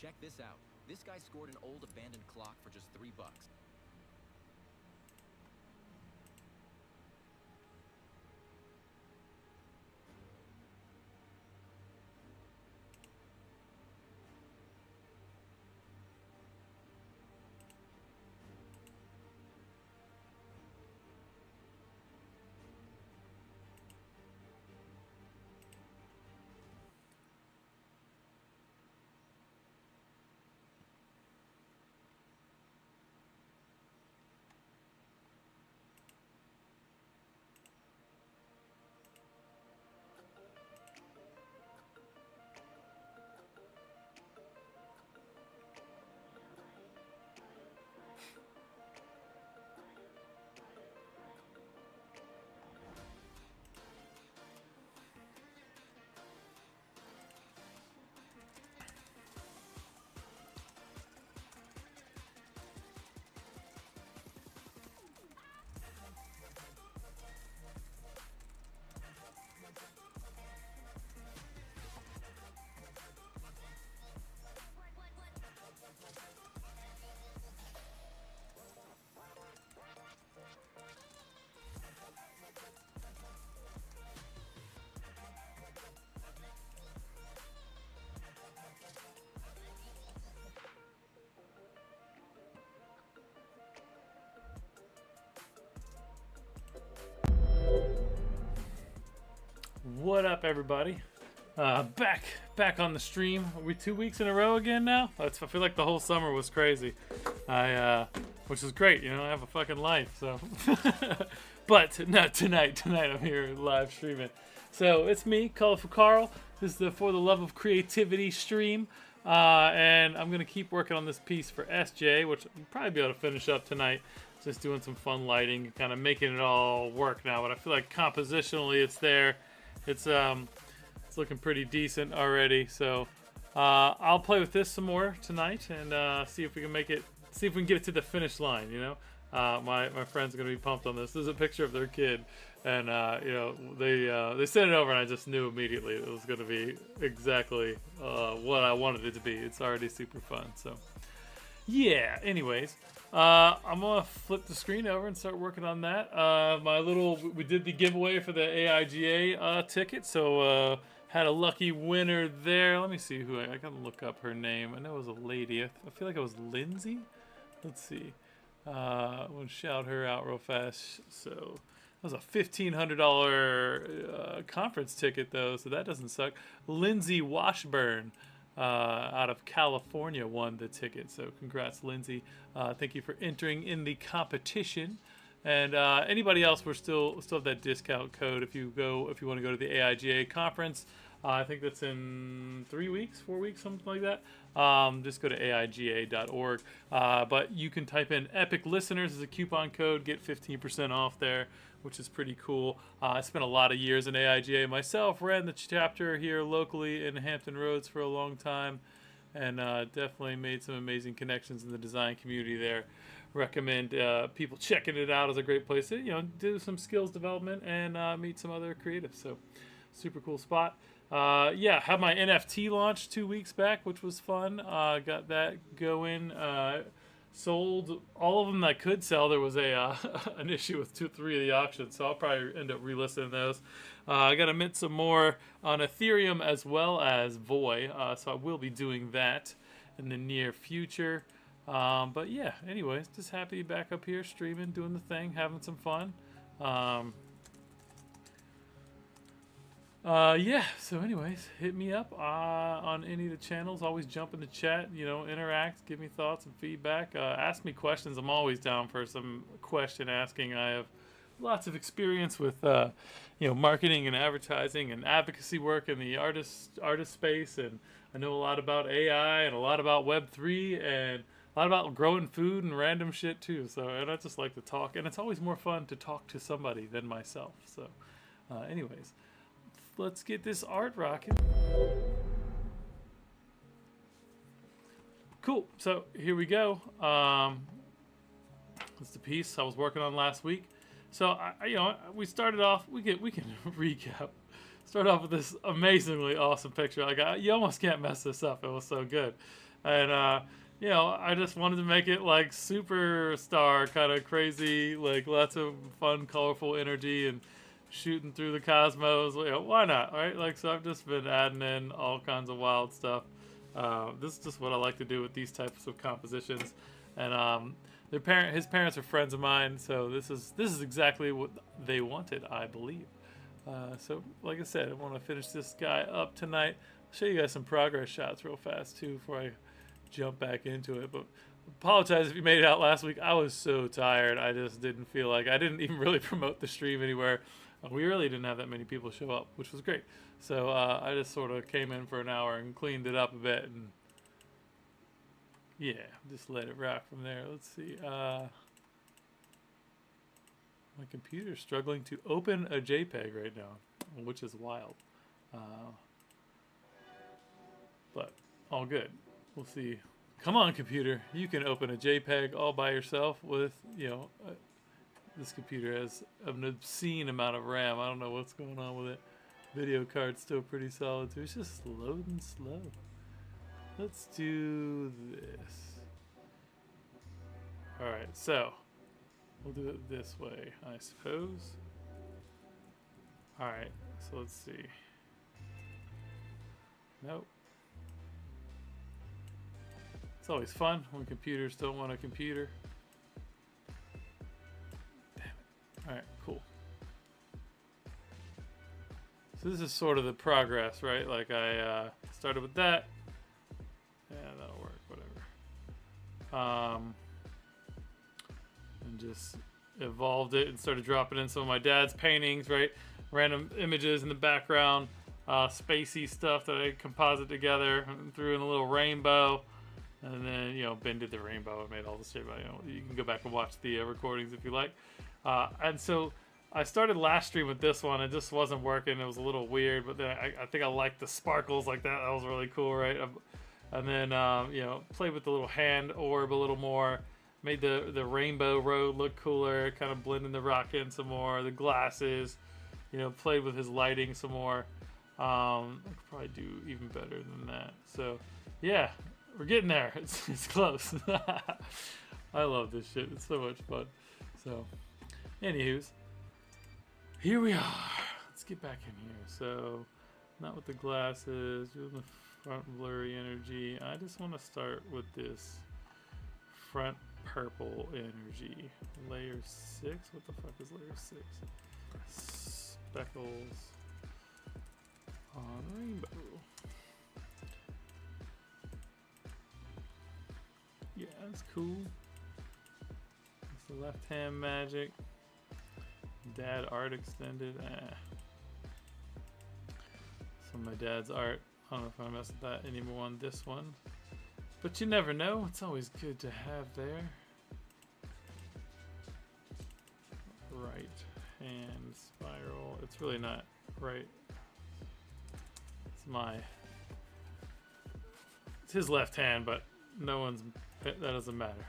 Check this out. This guy scored an old abandoned clock for just $3. What up, everybody? Back on the stream. Are we 2 weeks in a row again now? I feel like the whole summer was crazy. Which is great, you know. I have a fucking life, so. But not tonight. Tonight I'm here live streaming. So it's me, Colorful Carl. This is the For the Love of Creativity stream, and I'm gonna keep working on this piece for SJ, which I'll probably be able to finish up tonight. Just doing some fun lighting, kind of making it all work now. But I feel like compositionally, it's there. It's looking pretty decent already, so I'll play with this some more tonight and see if we can make it. See if we can get it to the finish line. You know, my friend's gonna be pumped on this. This is a picture of their kid, and you know they sent it over, and I just knew immediately it was gonna be exactly what I wanted it to be. It's already super fun. So yeah. Anyways. I'm gonna flip the screen over and start working on that. We did the giveaway for the AIGA ticket, so had a lucky winner there. Let me see who I gotta look up her name. I know it was a lady. I feel like it was Lindsay. Let's see. I'm gonna shout her out real fast. So that was a $1,500 conference ticket though, so that doesn't suck. Lindsay Washburn. Out of California won the ticket, so congrats, Lindsay. Thank you for entering in the competition. And anybody else, we're still have that discount code if you want to go to the AIGA conference. I think that's in 3 weeks, 4 weeks, something like that. Just go to aiga.org. But you can type in Epic Listeners as a coupon code, get 15% off there, which is pretty cool. I spent a lot of years in AIGA myself, ran the chapter here locally in Hampton Roads for a long time, and definitely made some amazing connections in the design community there. Recommend people checking it out as a great place to do some skills development and meet some other creatives. So super cool spot. Had my NFT launch 2 weeks back, which was fun. Got that going. Sold all of them that I could sell. There was an issue with 2-3 of the auctions, so I'll probably end up relisting those. I got to mint some more on Ethereum as well as Voy, so I will be doing that in the near future. But yeah, anyways, just happy to be back up here streaming, doing the thing, having some fun. So anyways, hit me up on any of the channels. Always jump in the chat, interact, give me thoughts and feedback. Ask me questions. I'm always down for some question asking. I have lots of experience with marketing and advertising and advocacy work in the artist space, and I know a lot about AI and a lot about Web3 and a lot about growing food and random shit too. So, and I just like to talk, and it's always more fun to talk to somebody than myself. So, anyways. Let's get this art rocking. Cool. So here we go. That's the piece I was working on last week. So we started off. We can recap start off with this amazingly awesome picture. Like, you almost can't mess this up. It was so good. And, you know, I just wanted to make it like superstar kind of crazy, like lots of fun, colorful energy and shooting through the cosmos. You know, why not, right? Like, so I've just been adding in all kinds of wild stuff. This is just what I like to do with these types of compositions. And his parents are friends of mine, so this is exactly what they wanted, I believe. So, like I said, I want to finish this guy up tonight. I'll show you guys some progress shots real fast too before I jump back into it. But apologize if you made it out last week. I was so tired. I just didn't feel like I didn't even really promote the stream anywhere. We really didn't have that many people show up, which was great. So I just sort of came in for an hour and cleaned it up a bit, and yeah, just let it rock from there. Let's see. My computer's struggling to open a JPEG right now, which is wild. But all good. We'll see. Come on, computer. You can open a JPEG all by yourself with, you know, this computer has an obscene amount of RAM. I don't know what's going on with it. Video card's still pretty solid too. It's just loading slow. Let's do this. Alright, so we'll do it this way, I suppose. Alright, so let's see. Nope. It's always fun when computers don't want a computer. Damn it. Alright, cool. So this is sort of the progress, right? Like I started with that. Yeah, that'll work, whatever. And just evolved it and started dropping in some of my dad's paintings, right? Random images in the background, spacey stuff that I composite together and threw in a little rainbow. And then, you know, Ben did the rainbow and made all this shit. You know, you can go back and watch the recordings if you like. And so I started last stream with this one. It just wasn't working. It was a little weird, but then I think I liked the sparkles like that. That was really cool, right? And then, you know, played with the little hand orb a little more. Made the rainbow road look cooler. Kind of blending the rock in some more. The glasses, you know, played with his lighting some more. I could probably do even better than that. So, yeah, we're getting there. It's close. I love this shit. It's so much fun. So, anywho's, here we are. Let's get back in here. So, not with the glasses, doing the front blurry energy. I just want to start with this front purple energy. Layer 6? What the fuck is layer 6? Speckles on rainbow. Yeah, that's cool. It's the left hand magic. Dad art extended. Some of my dad's art. I don't know if I messed with that anymore on this one. But you never know. It's always good to have there. Right hand spiral. It's really not right. It's his left hand, but no one's, that doesn't matter.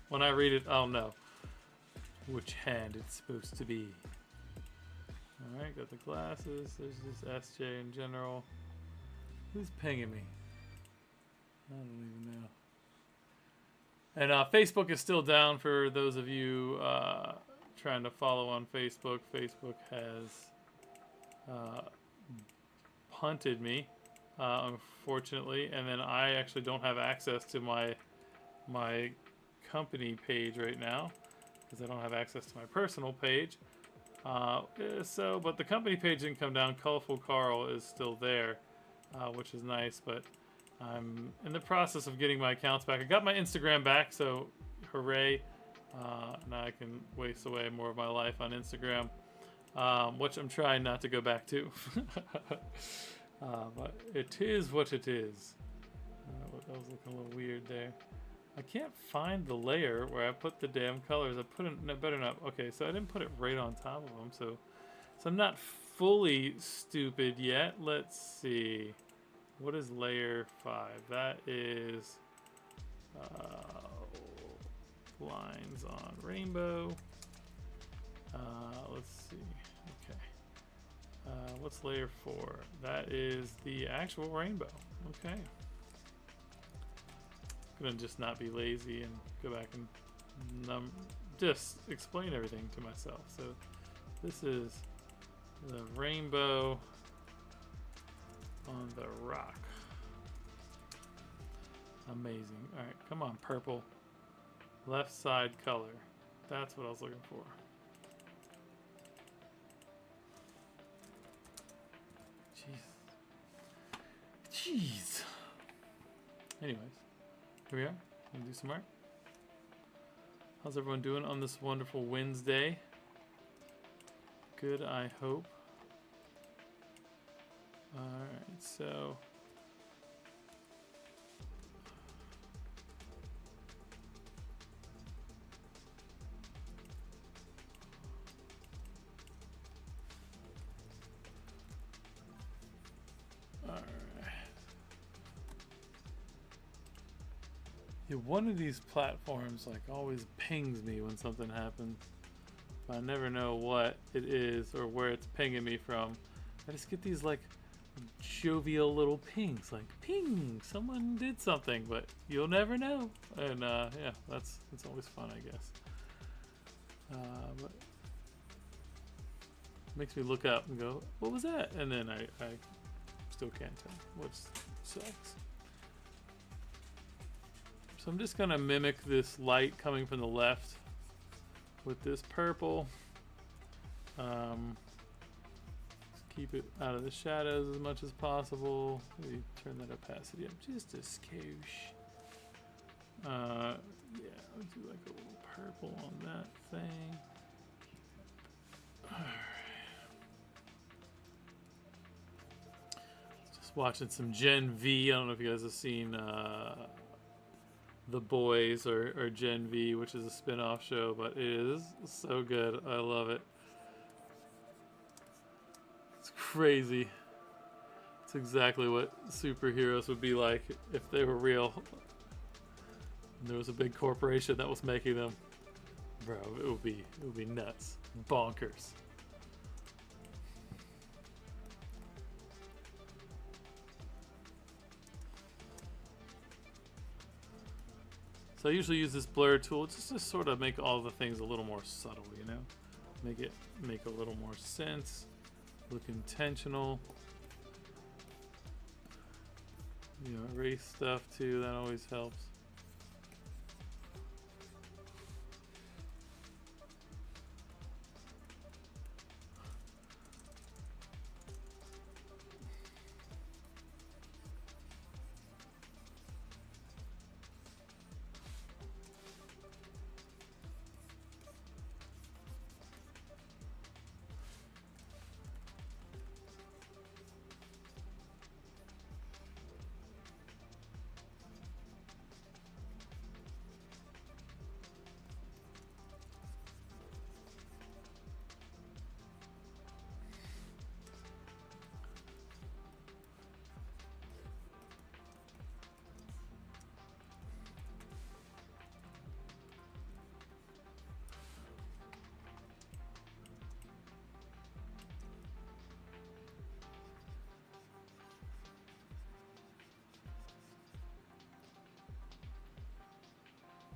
When I read it, I'll know which hand it's supposed to be. Alright, got the glasses. There's just SJ in general. Who's pinging me? I don't even know. And Facebook is still down for those of you trying to follow on Facebook. Facebook has punted me, unfortunately, and then I actually don't have access to my company page right now because I don't have access to my personal page. But the company page didn't come down. Colorful Carl is still there, which is nice, but I'm in the process of getting my accounts back. I got my Instagram back, so hooray. Now I can waste away more of my life on Instagram, which I'm trying not to go back to. But it is what it is. That was looking a little weird there. I can't find the layer where I put the damn colors. I put it, no, better not. Okay, so I didn't put it right on top of them, so I'm not fully stupid yet. Let's see. What is layer 5? That is lines on rainbow. Let's see. Okay. What's layer 4? That is the actual rainbow. Okay. I'm gonna just not be lazy and go back and just explain everything to myself. So this is the rainbow on the rock. Amazing. All right, come on, purple. Left side color. That's what I was looking for. Jeez. Anyways, here we are. Gonna do some art. How's everyone doing on this wonderful Wednesday? Good, I hope. Alright, so yeah, one of these platforms like always pings me when something happens. But I never know what it is or where it's pinging me from. I just get these like jovial little pings, like ping, someone did something, but you'll never know. And yeah, that's always fun, I guess. But it makes me look up and go, what was that? And then I still can't tell, which sucks. So I'm just gonna mimic this light coming from the left with this purple. Keep it out of the shadows as much as possible. Maybe turn that opacity up just a skosh. Yeah, I'll do like a little purple on that thing. Alright. Just watching some Gen V. I don't know if you guys have seen The Boys or Gen V, which is a spin-off show, but it is so good. I love it. It's crazy. It's exactly what superheroes would be like if they were real. And there was a big corporation that was making them. Bro, it would be nuts. Bonkers. So I usually use this blur tool just to sort of make all the things a little more subtle, you know? Make a little more sense. Look intentional. You know, erase stuff too, that always helps.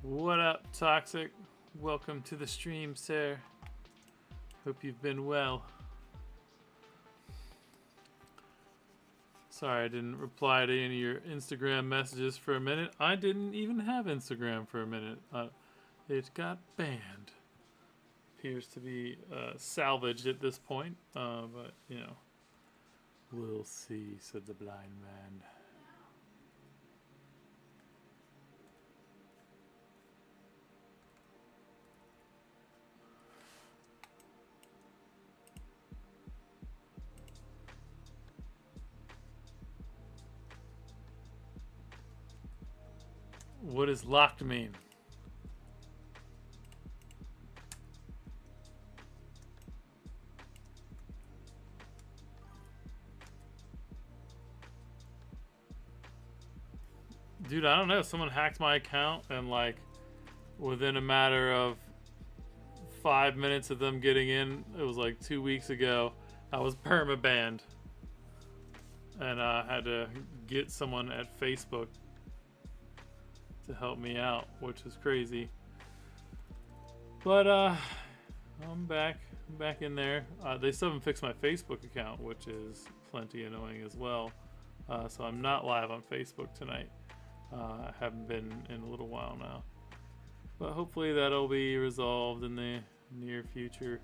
What up, Toxic? Welcome to the stream, sir. Hope you've been well. Sorry I didn't reply to any of your Instagram messages for a minute. I didn't even have Instagram for a minute. It got banned. Appears to be salvaged at this point, but you know, we'll see, said the blind man. What does locked mean? Dude, I don't know. Someone hacked my account and like within a matter of 5 minutes of them getting in, it was like 2 weeks ago, I was perma-banned. And I had to get someone at Facebook to help me out, which is crazy. But I'm back in there. They still haven't fixed my Facebook account, which is plenty annoying as well. So I'm not live on Facebook tonight. I haven't been in a little while now. But hopefully that'll be resolved in the near future.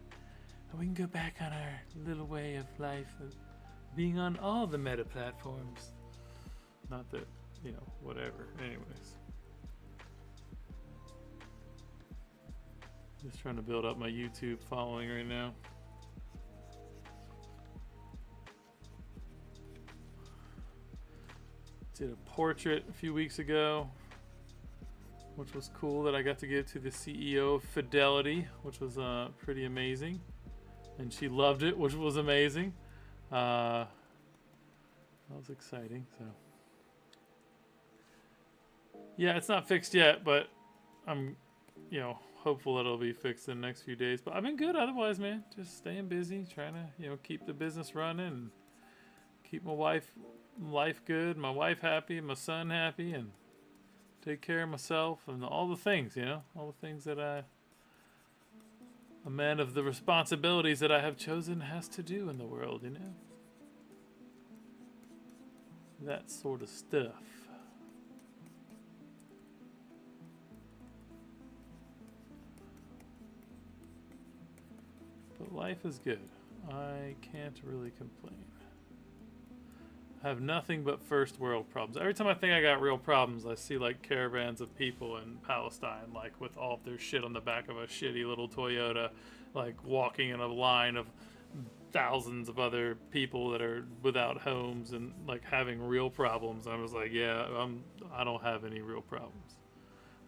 And we can go back on our little way of life of being on all the meta platforms. Not that, you know, whatever. Anyways. Just trying to build up my YouTube following right now. Did a portrait a few weeks ago, which was cool, that I got to give to the CEO of Fidelity, which was pretty amazing. And she loved it, which was amazing. That was exciting. So yeah, it's not fixed yet, but I'm, you know, hopeful it'll be fixed in the next few days. But I've been good otherwise, man. Just staying busy, trying to, you know, keep the business running and keep my life good, my wife happy, my son happy, and take care of myself and all the things, you know, all the things that a man of the responsibilities that I have chosen has to do in the world, you know. That sort of stuff. But life is good. I can't really complain. I have nothing but first world problems. Every time I think I got real problems, I see like caravans of people in Palestine, like with all of their shit on the back of a shitty little Toyota, like walking in a line of thousands of other people that are without homes and like having real problems. I was like, yeah, I don't have any real problems.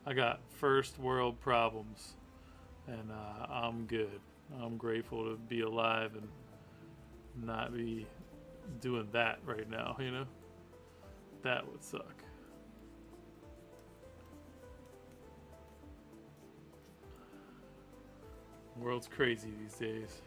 I got first world problems, and I'm good. I'm grateful to be alive and not be doing that right now, you know? That would suck. The world's crazy these days.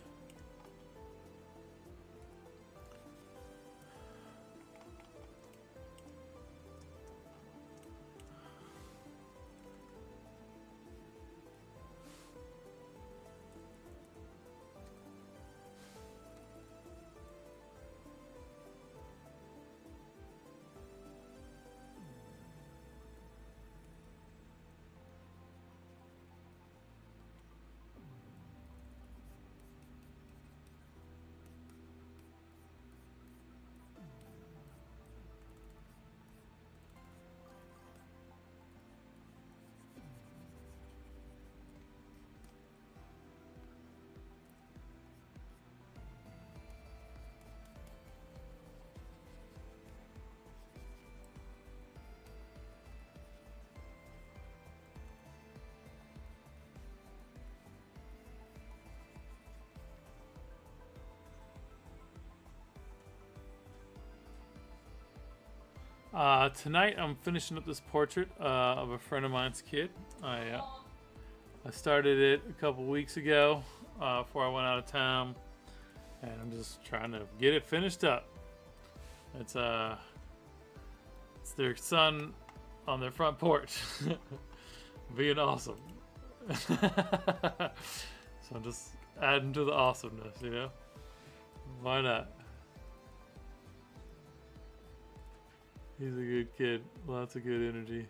Tonight I'm finishing up this portrait of a friend of mine's kid. I started it a couple weeks ago before I went out of town, and I'm just trying to get it finished up. It's their son on their front porch, being awesome. So I'm just adding to the awesomeness, you know? Why not? He's a good kid. Lots of good energy.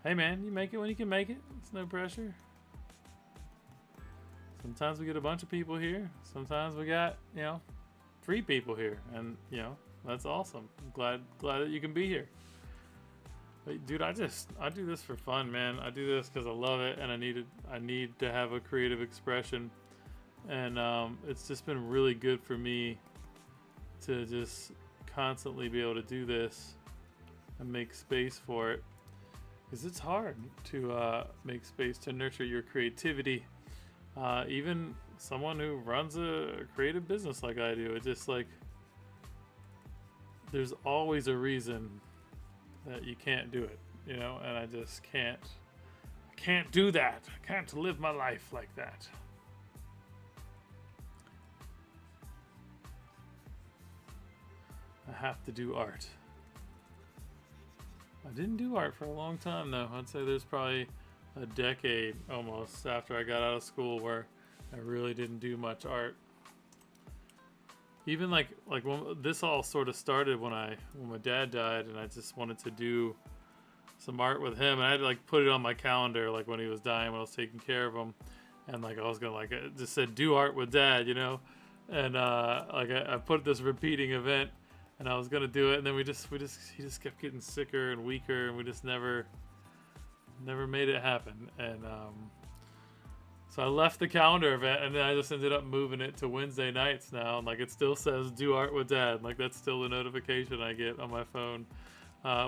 Hey man, you make it when you can make it. It's no pressure. Sometimes we get a bunch of people here. Sometimes we got, 3 people here. And, that's awesome. I'm glad that you can be here. Like, dude, I do this for fun, man. I do this because I love it, and I need to have a creative expression, and it's just been really good for me to just constantly be able to do this and make space for it, because it's hard to make space to nurture your creativity. Even someone who runs a creative business like I do, it's just like there's always a reason that you can't do it, you know, and I just can't. I can't do that. I can't live my life like that. I have to do art. I didn't do art for a long time though. I'd say there's probably a decade almost after I got out of school where I really didn't do much art. Even like when this all sort of started when my dad died, and I just wanted to do some art with him, and I had to like put it on my calendar like when he was dying, when I was taking care of him, and like I was gonna like it just said do art with dad, you know, and like I put this repeating event, and I was gonna do it, and then he just kept getting sicker and weaker, and we just never made it happen, and so I left the calendar event, and then I just ended up moving it to Wednesday nights now, and like it still says do art with dad, like that's still the notification I get on my phone,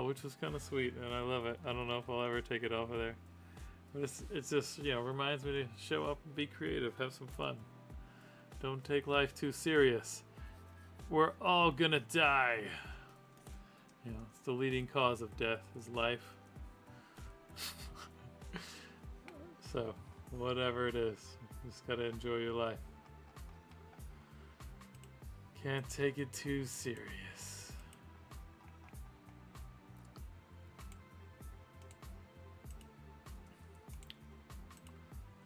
which was kind of sweet, and I love it. I don't know if I'll ever take it off of there, but it's just, you know, reminds me to show up and be creative, have some fun, don't take life too serious. We're all gonna die. You know, it's the leading cause of death is life. So whatever it is, you just gotta enjoy your life. Can't take it too serious.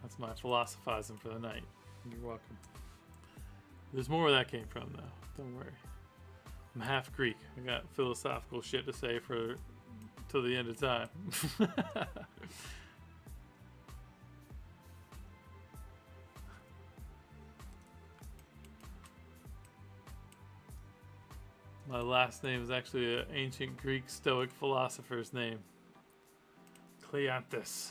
That's my philosophizing for the night. You're welcome. There's more where that came from though, don't worry. I'm half Greek. I got philosophical shit to say for till the end of time. My last name is actually an ancient Greek Stoic philosopher's name. Cleanthes.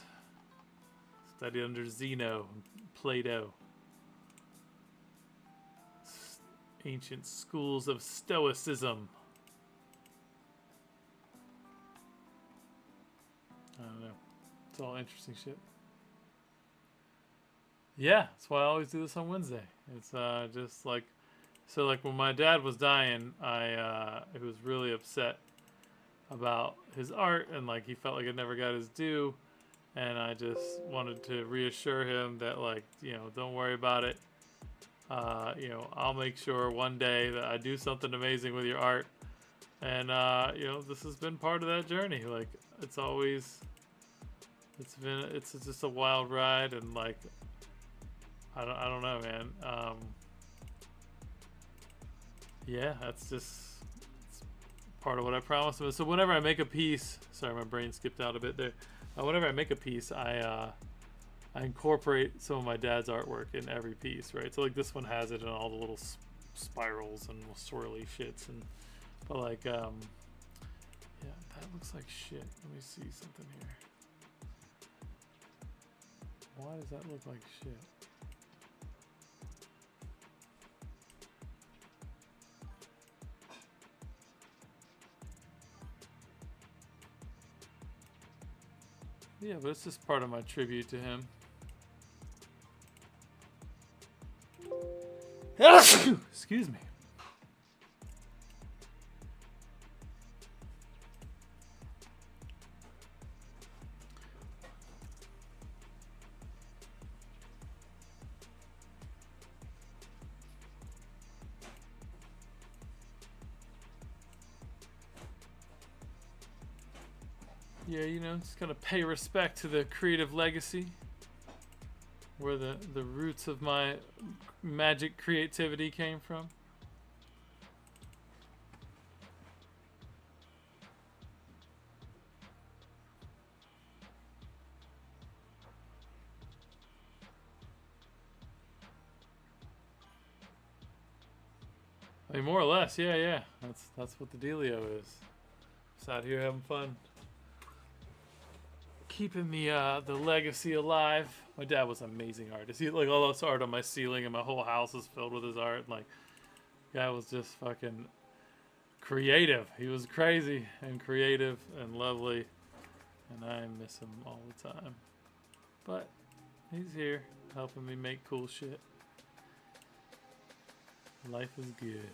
Studied under Zeno, Plato. Ancient schools of Stoicism. I don't know. It's all interesting shit. Yeah, that's why I always do this on Wednesday. It's just like, so like when my dad was dying, I was really upset about his art, and like he felt like it never got his due, and I just wanted to reassure him that, like, you know, don't worry about it. You know, I'll make sure one day that I do something amazing with your art, and you know, this has been part of that journey. Like, it's just a wild ride, and like I don't know, man. Yeah, that's just part of what I promised him. So whenever I make a piece, sorry, my brain skipped out a bit there. Whenever I make a piece, I incorporate some of my dad's artwork in every piece, right? So like this one has it in all the little spirals and swirly shits, and but like yeah, that looks like shit. Let me see something here. Why does that look like shit? Yeah, but it's just part of my tribute to him. Excuse me. Yeah, you know, just gonna pay respect to the creative legacy, where the roots of my magic creativity came from. I mean, more or less, yeah. That's what the dealio is. Just out here having fun. keeping the legacy alive. My dad was an amazing artist. He like all this art on my ceiling, and my whole house is filled with his art. Like, guy was just fucking creative. He was crazy and creative and lovely, and I miss him all the time. But he's here helping me make cool shit. Life is good.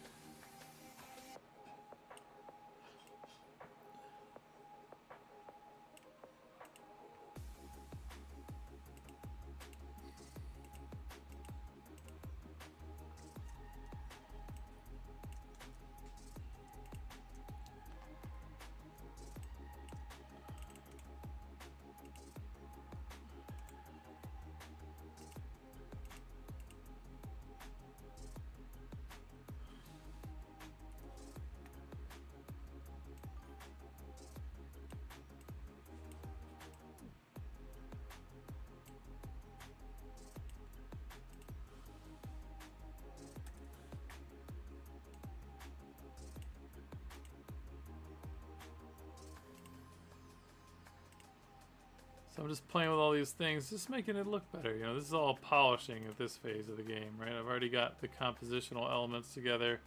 So I'm just playing with all these things, just making it look better. You know, this is all polishing at this phase of the game, right? I've already got the compositional elements together.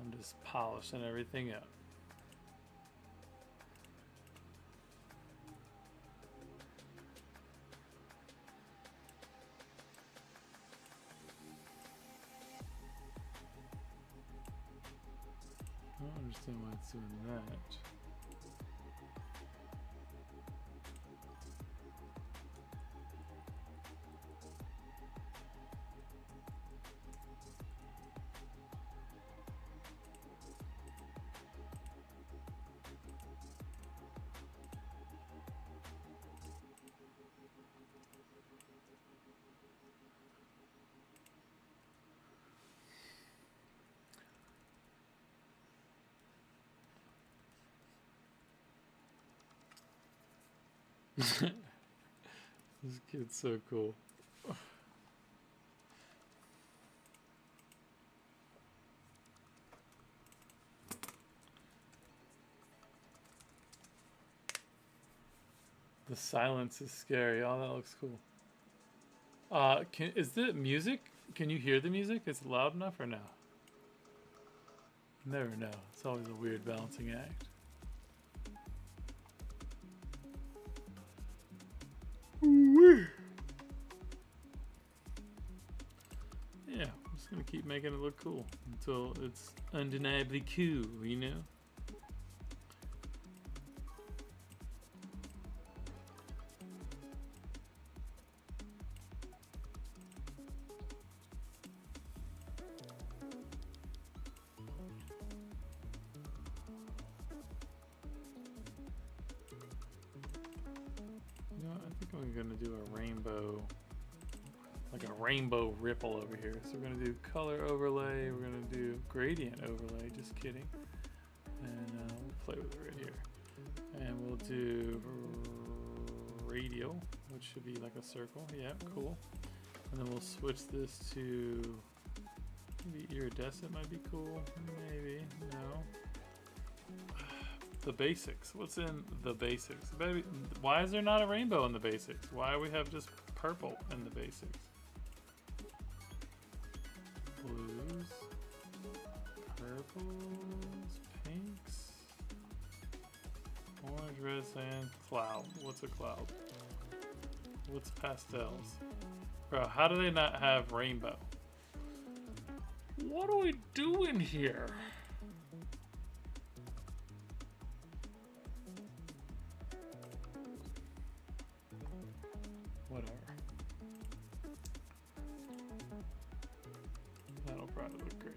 I'm just polishing everything up. I don't understand why it's doing that. This kid's so cool. The silence is scary. Oh, that looks cool. Is the music? Can you hear the music? Is it loud enough or no? Never know. It's always a weird balancing act. Yeah, I'm just gonna keep making it look cool until it's undeniably cool, you know? You know, I think I'm gonna do a rainbow, like a rainbow ripple over here. So we're gonna do color overlay, we're gonna do gradient overlay, just kidding. And we'll play with it right here. And we'll do radial, which should be like a circle. Yeah, cool. And then we'll switch this to maybe iridescent might be cool. Maybe, no. The basics. What's in the basics? Baby, why is there not a rainbow in the basics? Why do we have just purple in the basics? Blues, purples, pinks, orange, red, sand, cloud. What's a cloud? What's pastels? Bro, how do they not have rainbow? What are we doing here? Whatever. That'll probably look great.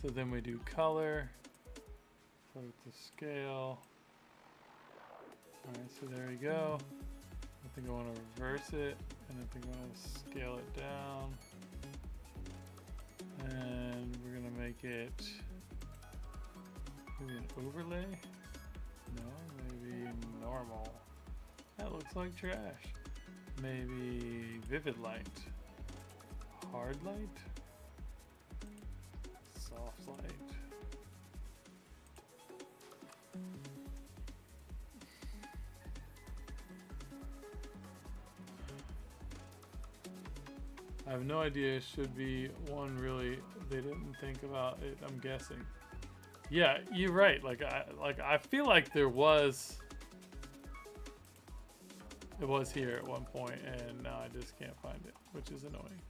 So then we do color, float to scale. Alright, so there we go. I think I want to reverse it, and I think I want to scale it down. And we're going to make it maybe an overlay? No, maybe normal. That looks like trash. Maybe vivid light. Hard light? Soft light. I have no idea. It should be one really. They didn't think about it. I'm guessing. Yeah, you're right. I feel like there was. It was here at one point, and now I just can't find it, which is annoying.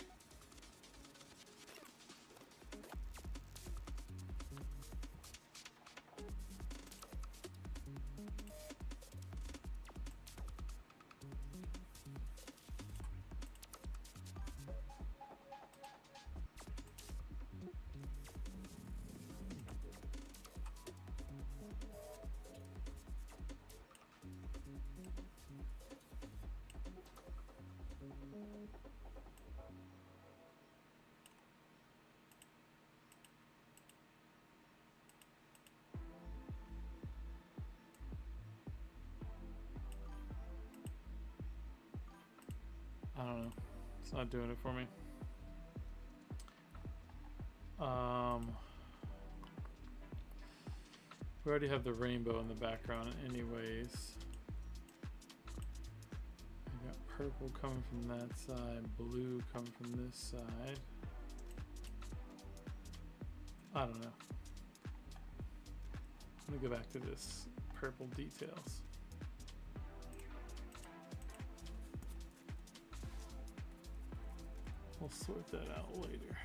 I don't know. It's not doing it for me. We already have the rainbow in the background anyways. I got purple coming from that side, blue coming from this side. I don't know. Let me go back to this purple details. We'll sort that out later.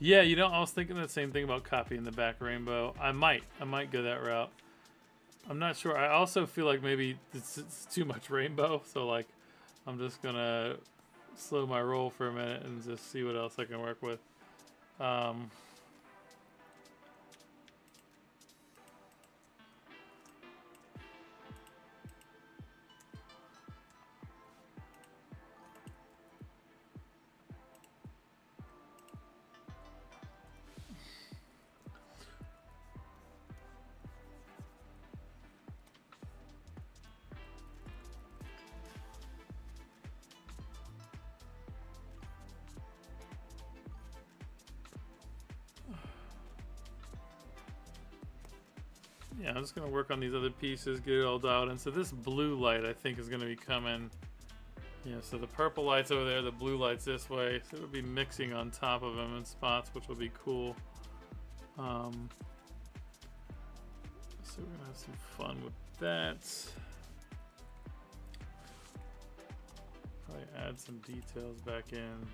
Yeah, you know, I was thinking the same thing about copying the back rainbow. I might go that route. I'm not sure. I also feel like maybe it's too much rainbow, so like I'm just gonna slow my roll for a minute and just see what else I can work with. Yeah, I'm just going to work on these other pieces, get it all dialed in. So this blue light, I think, is going to be coming. Yeah, so the purple light's over there, the blue light's this way. So it would be mixing on top of them in spots, which will be cool. So we're going to have some fun with that. Probably add some details back in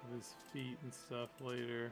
of his feet and stuff later.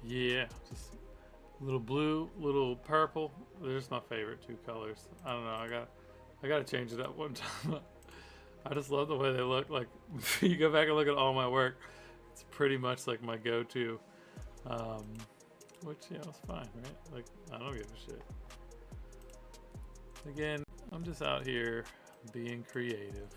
Yeah, just a little blue, little purple. They're just my favorite two colors. I don't know. I gotta change it up one time. I just love the way they look. Like you go back and look at all my work, It's pretty much like my go-to, which, you know, it's fine, right? Like, I don't give a shit. Again, I'm just out here being creative.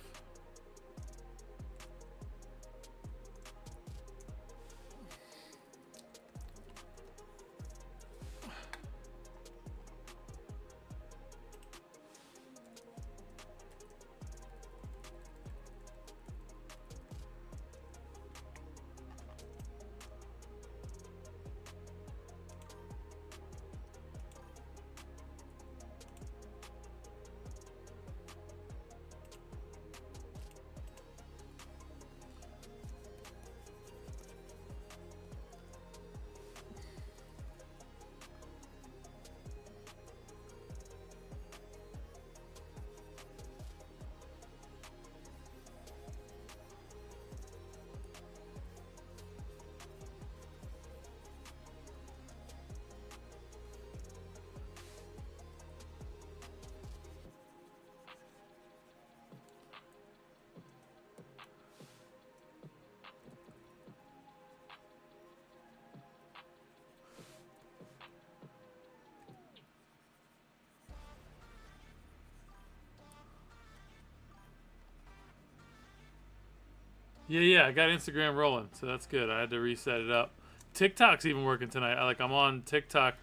Yeah, I got Instagram rolling, so that's good. I had to reset it up. TikTok's even working tonight. I'm on TikTok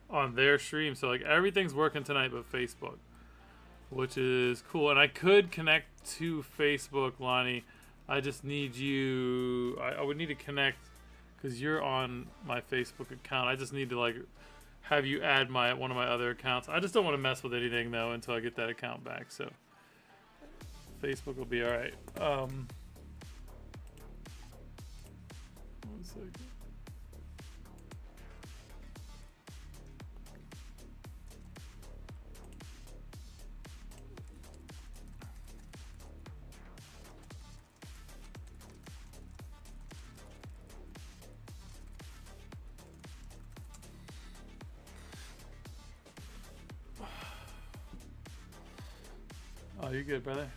on their stream, so like everything's working tonight but Facebook, which is cool. And I could connect to Facebook, Lonnie. I just need you. I would need to connect because you're on my Facebook account. I just need to like have you add one of my other accounts. I just don't want to mess with anything though until I get that account back. So Facebook will be all right. 1 second. Oh, you're good, brother.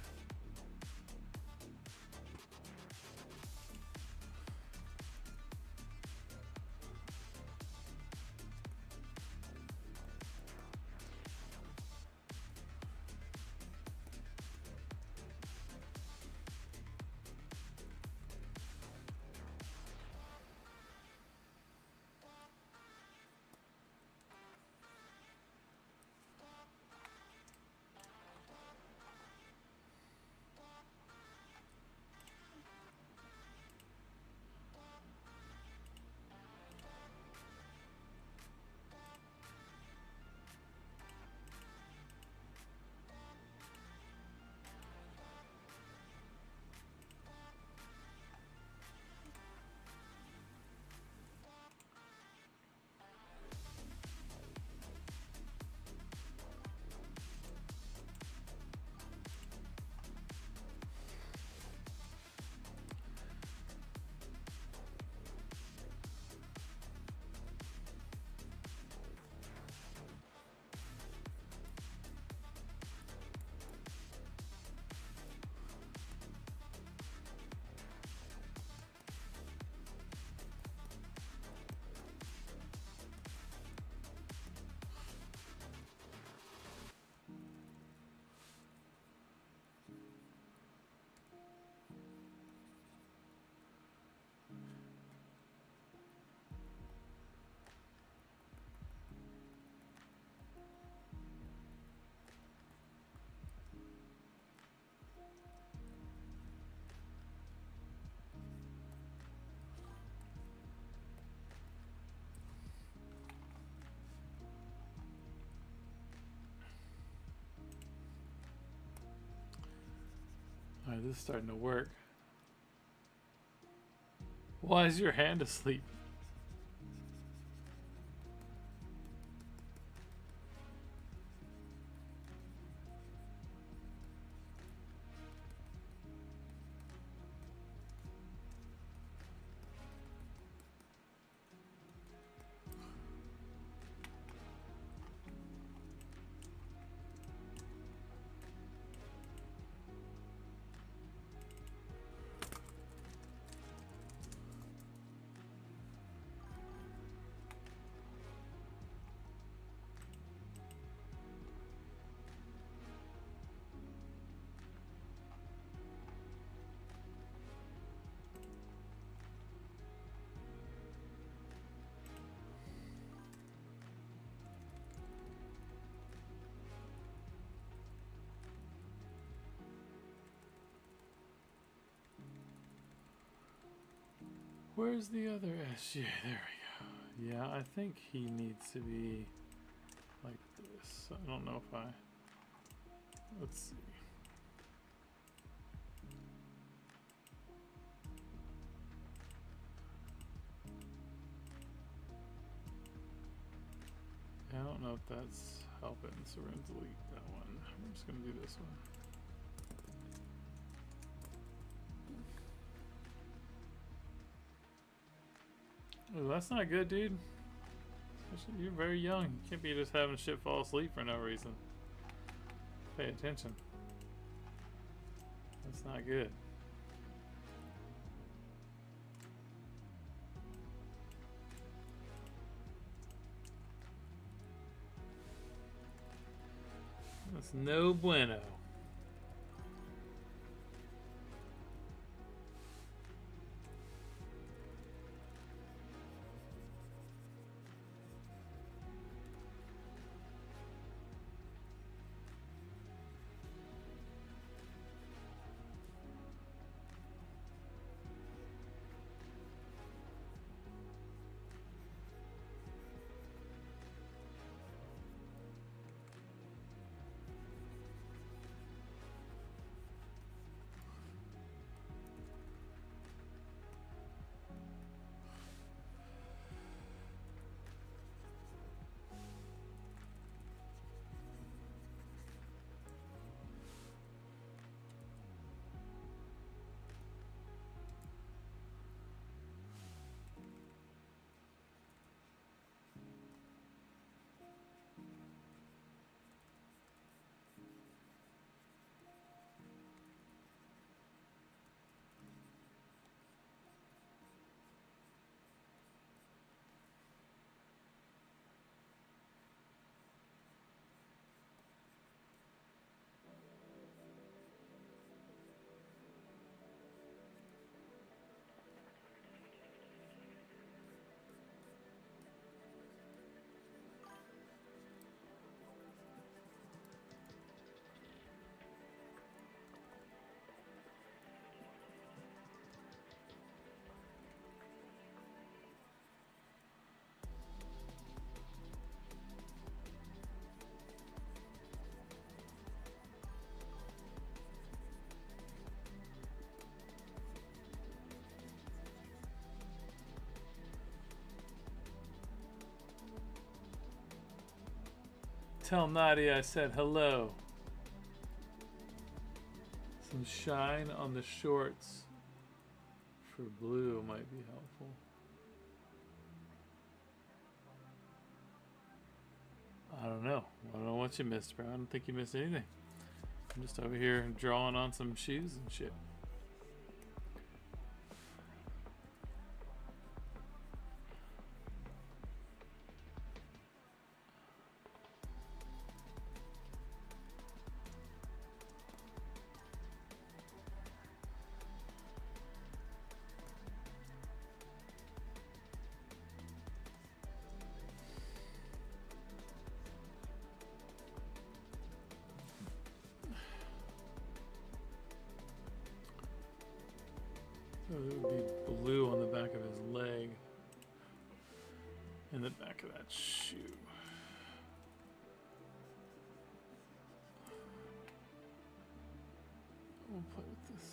All right, this is starting to work. Why is your hand asleep? Where's the other SJ? There we go. Yeah, I think he needs to be like this. I don't know if I... Let's see. I don't know if that's helping, so we're going to delete that one. I'm just going to do this one. Oh, that's not good, dude. You're very young. You can't be just having shit fall asleep for no reason. Pay attention. That's not good. That's no bueno. Tell Nadia I said hello. Some shine on the shorts for blue might be helpful. I don't know. I don't know what you missed, bro. I don't think you missed anything. I'm just over here drawing on some shoes and shit. So it would be blue on the back of his leg and the back of that shoe. We'll play with this.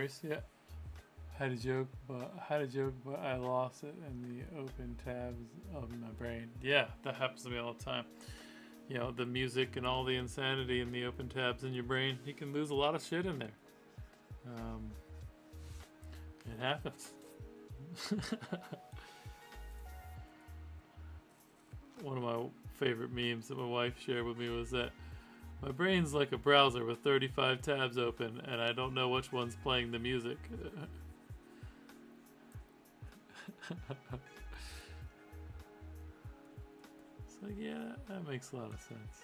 worries. Yeah. Had a joke, but I lost it in the open tabs of my brain. Yeah, that happens to me all the time. You know, the music and all the insanity in the open tabs in your brain. You can lose a lot of shit in there. It happens. One of my favorite memes that my wife shared with me was that my brain's like a browser with 35 tabs open, and I don't know which one's playing the music. It's like, yeah, that makes a lot of sense.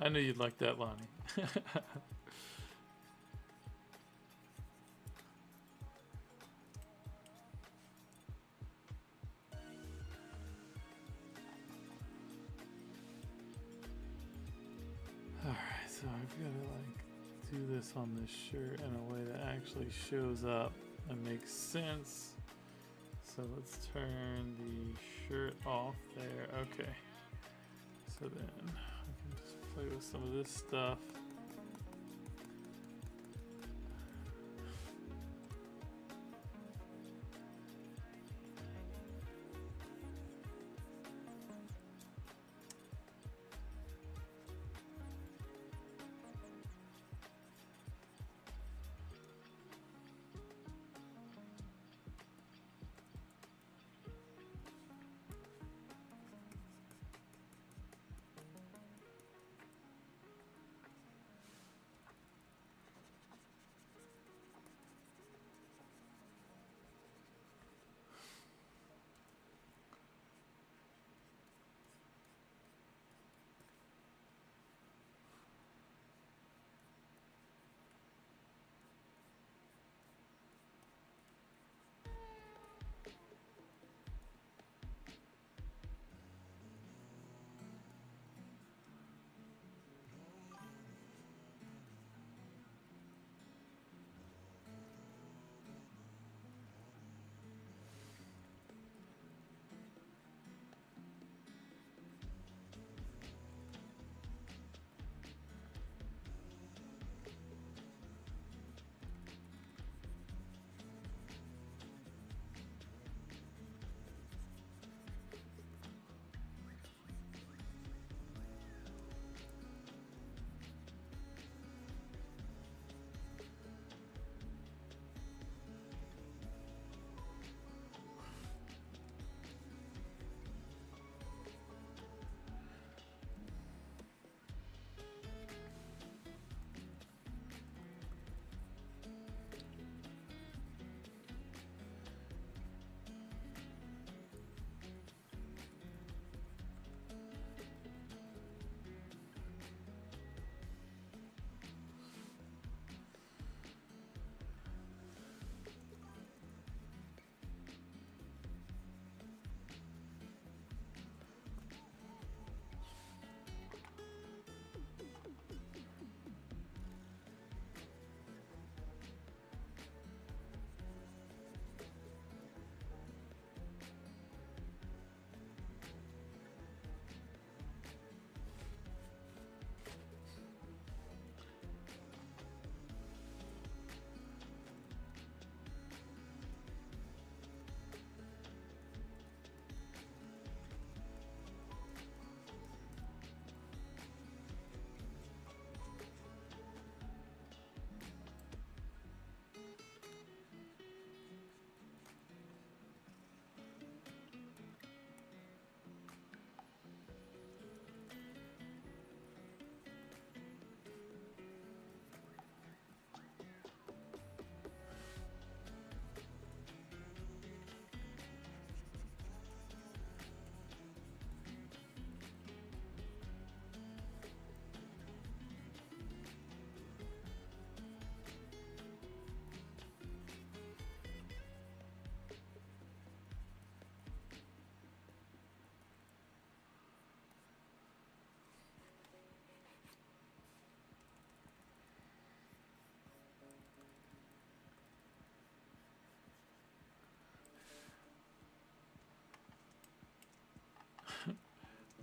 I knew you'd like that, Lonnie. Alright, so I've got to like do this on this shirt in a way that actually shows up and makes sense. So let's turn the shirt off there. Okay. So then I can just play with some of this stuff.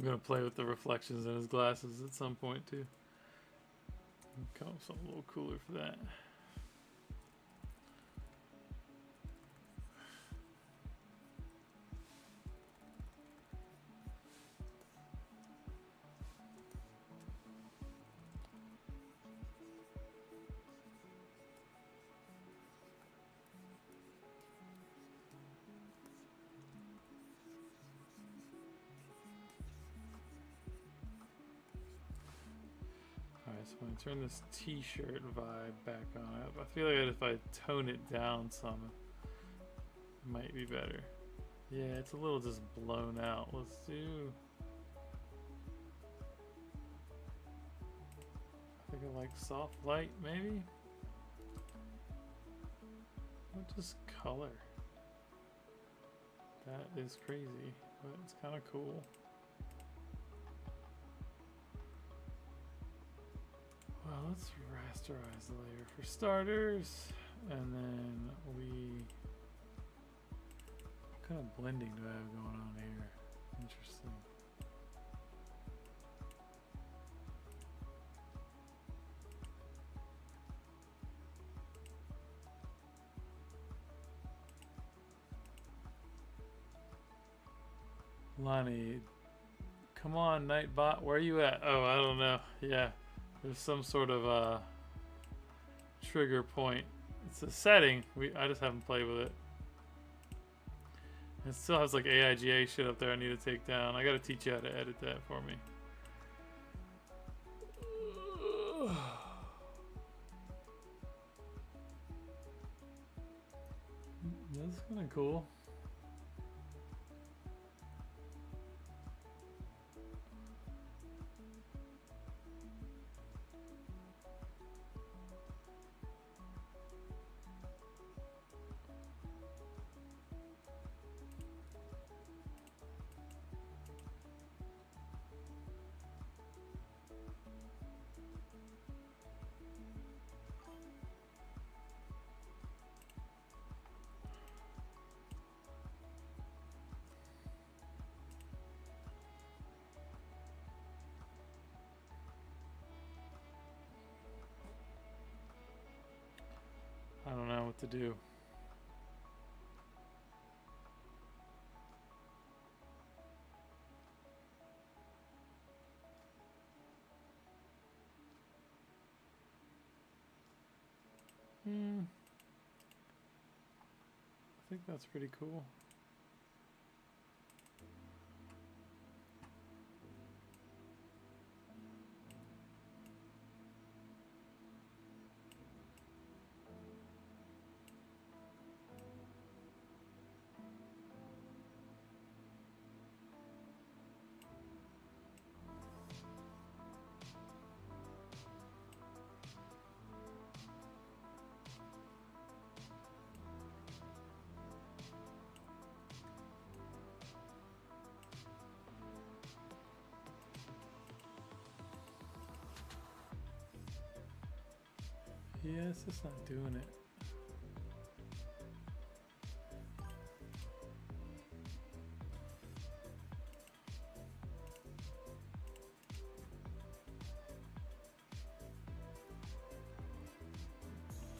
I'm gonna play with the reflections in his glasses at some point too. Come up with something a little cooler for that. Alright, so I'm going to turn this t-shirt vibe back on. I feel like if I tone it down some, it might be better. Yeah, it's a little just blown out. Let's do... I think I like soft light, maybe? What just color? That is crazy, but it's kind of cool. Well, let's rasterize the layer for starters, and then what kind of blending do I have going on here? Interesting. Lonnie, come on, Nightbot, where are you at? Oh, I don't know. Yeah, there's some sort of trigger point. It's a setting. I just haven't played with it. It still has like AIGA shit up there I need to take down. I gotta teach you how to edit that for me. That's kind of cool. I don't know what to do. I think that's pretty cool. Yeah, it's just not doing it.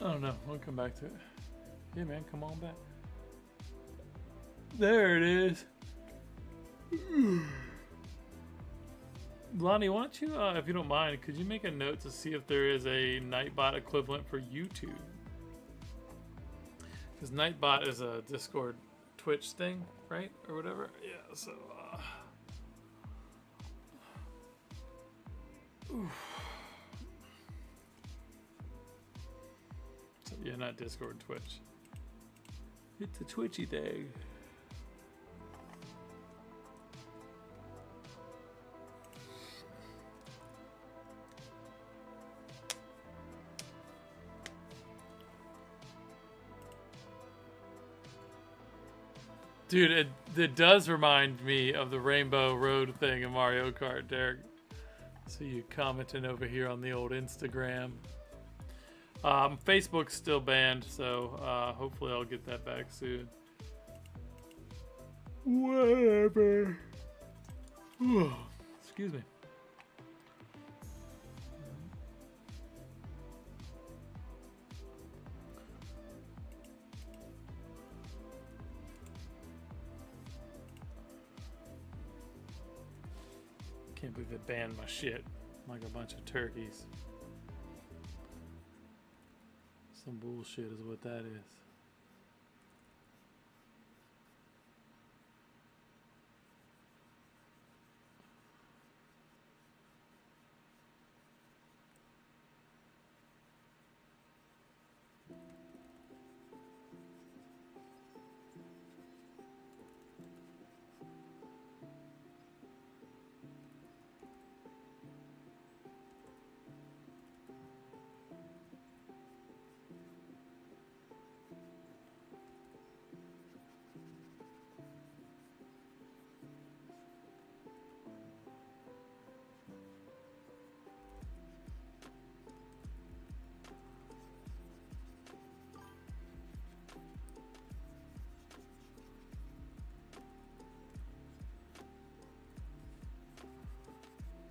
I don't know. We'll come back to it. Yeah, man, come on back. There it is. Lonnie, why don't you, if you don't mind, could you make a note to see if there is a Nightbot equivalent for YouTube? Because Nightbot is a Discord Twitch thing, right? Or whatever. Yeah, so, so, yeah, not Discord, Twitch. It's a Twitchy thing. Dude, it does remind me of the Rainbow Road thing in Mario Kart, Derek. So you commenting over here on the old Instagram. Facebook's still banned, so hopefully I'll get that back soon. Whatever. Excuse me. Can't believe they banned my shit like a bunch of turkeys. Some bullshit is what that is.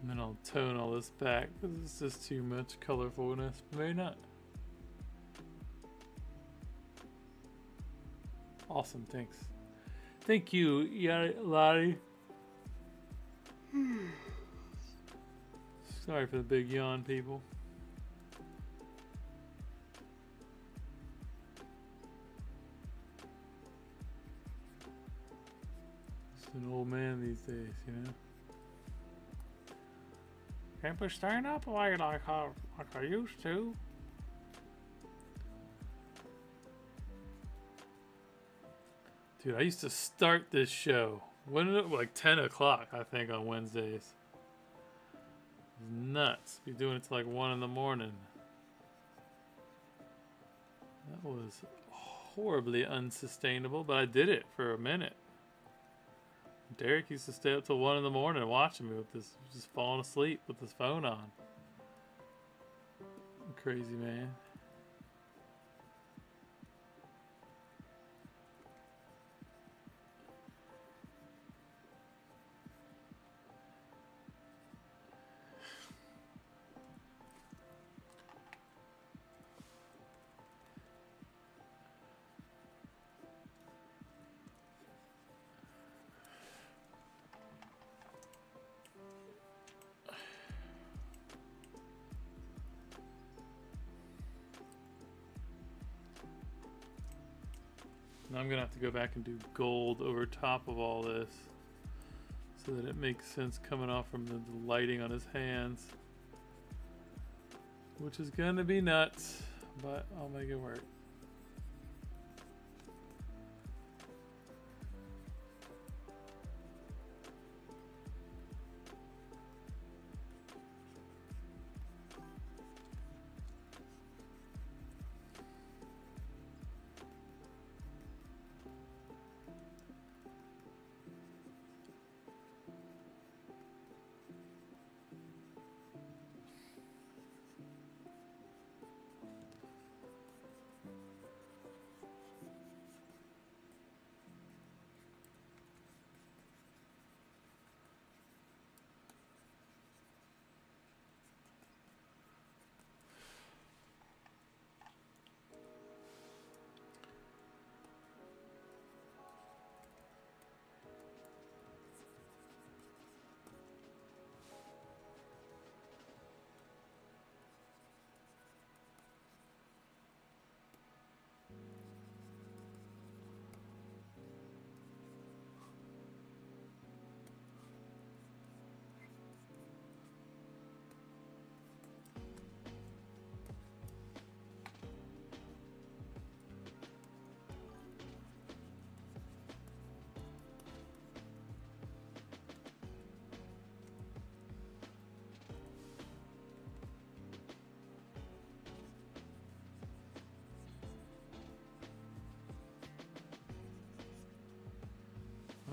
And then I'll tone all this back because it's just too much colorfulness. Maybe not. Awesome, thanks. Thank you, Lottie. Sorry for the big yawn, people. Just an old man these days, you know. Can't be staying up late like I used to. Dude, I used to start this show. When did it, like 10 o'clock, I think, on Wednesdays. It was nuts. Be doing it till like 1 in the morning. That was horribly unsustainable, but I did it for a minute. Derek used to stay up till 1 in the morning watching me with this, just falling asleep with his phone on. Crazy man. Now I'm gonna have to go back and do gold over top of all this so that it makes sense coming off from the lighting on his hands, which is gonna be nuts, but I'll make it work.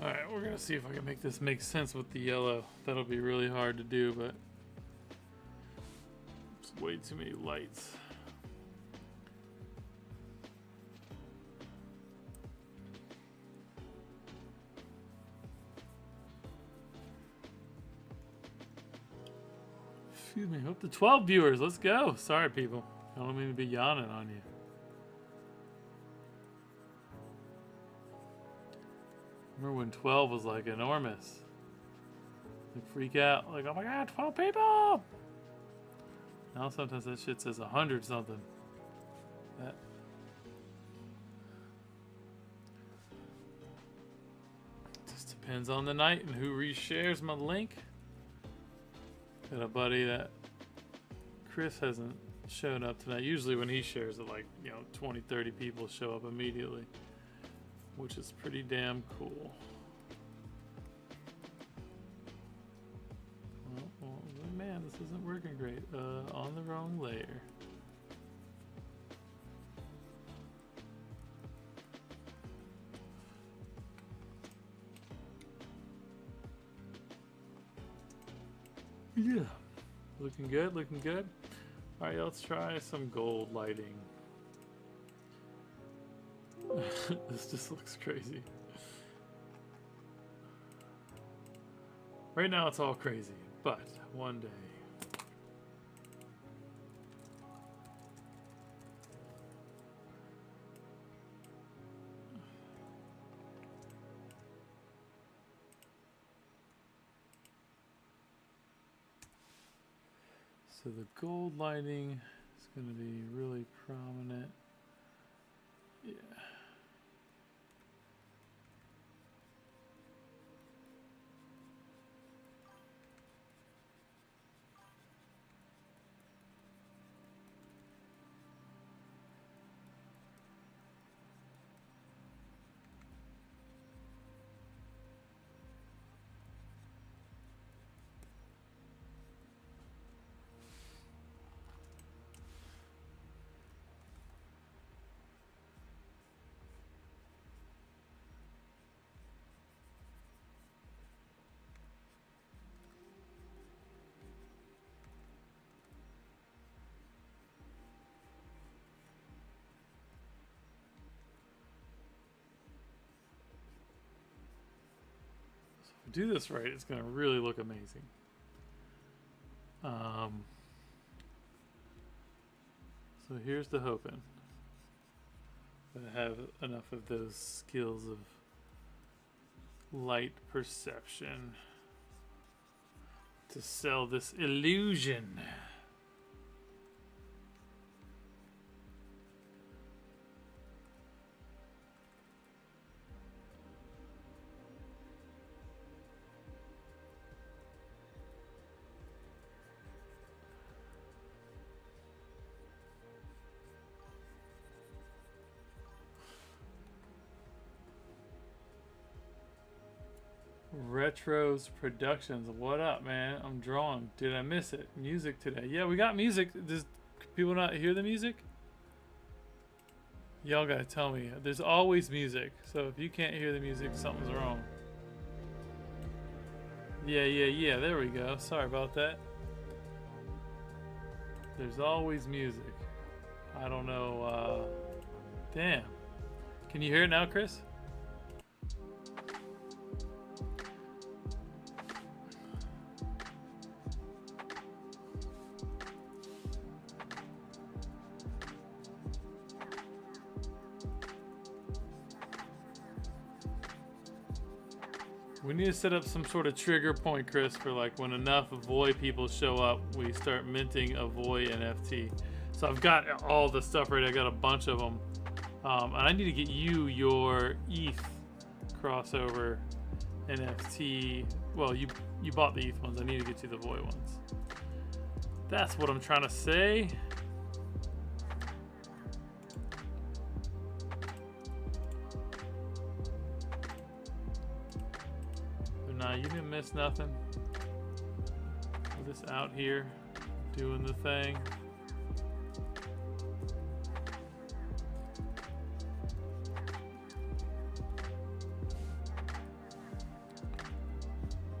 Alright, we're gonna see if I can make this make sense with the yellow. That'll be really hard to do, but it's way too many lights. Up to 12 viewers. Let's go. Sorry, people. I don't mean to be yawning on you. Remember when 12 was like enormous? Like freak out. Like, oh my god, 12 people! Now sometimes that shit says 100 something. That. Just depends on the night and who reshares my link. Got a buddy that Chris hasn't shown up tonight. Usually when he shares it, like, 20, 30 people show up immediately, which is pretty damn cool. Oh, man, this isn't working great. On the wrong layer. Yeah, looking good, looking good. All right, let's try some gold lighting. This just looks crazy. Right now it's all crazy, but one day. So the gold lighting is going to be really prominent. Yeah. Do this right, it's going to really look amazing. So here's the hoping that I have enough of those skills of light perception to sell this illusion. Retros Productions, what up, man? I'm drawing. Did I miss it? Music today. Yeah, we got music. Does people not hear the music? Y'all gotta tell me. There's always music, so if you can't hear the music, something's wrong. Yeah, there we go. Sorry about that. There's always music. I don't know, damn. Can you hear it now, Chris? We need to set up some sort of trigger point, Chris, for like when enough Voy people show up, we start minting a Voy NFT. So I've got all the stuff right. I got a bunch of them, and I need to get you your ETH crossover NFT. Well, you bought the ETH ones. I need to get you the Voy ones. That's what I'm trying to say. Nah, you didn't miss nothing. We're just out here doing the thing.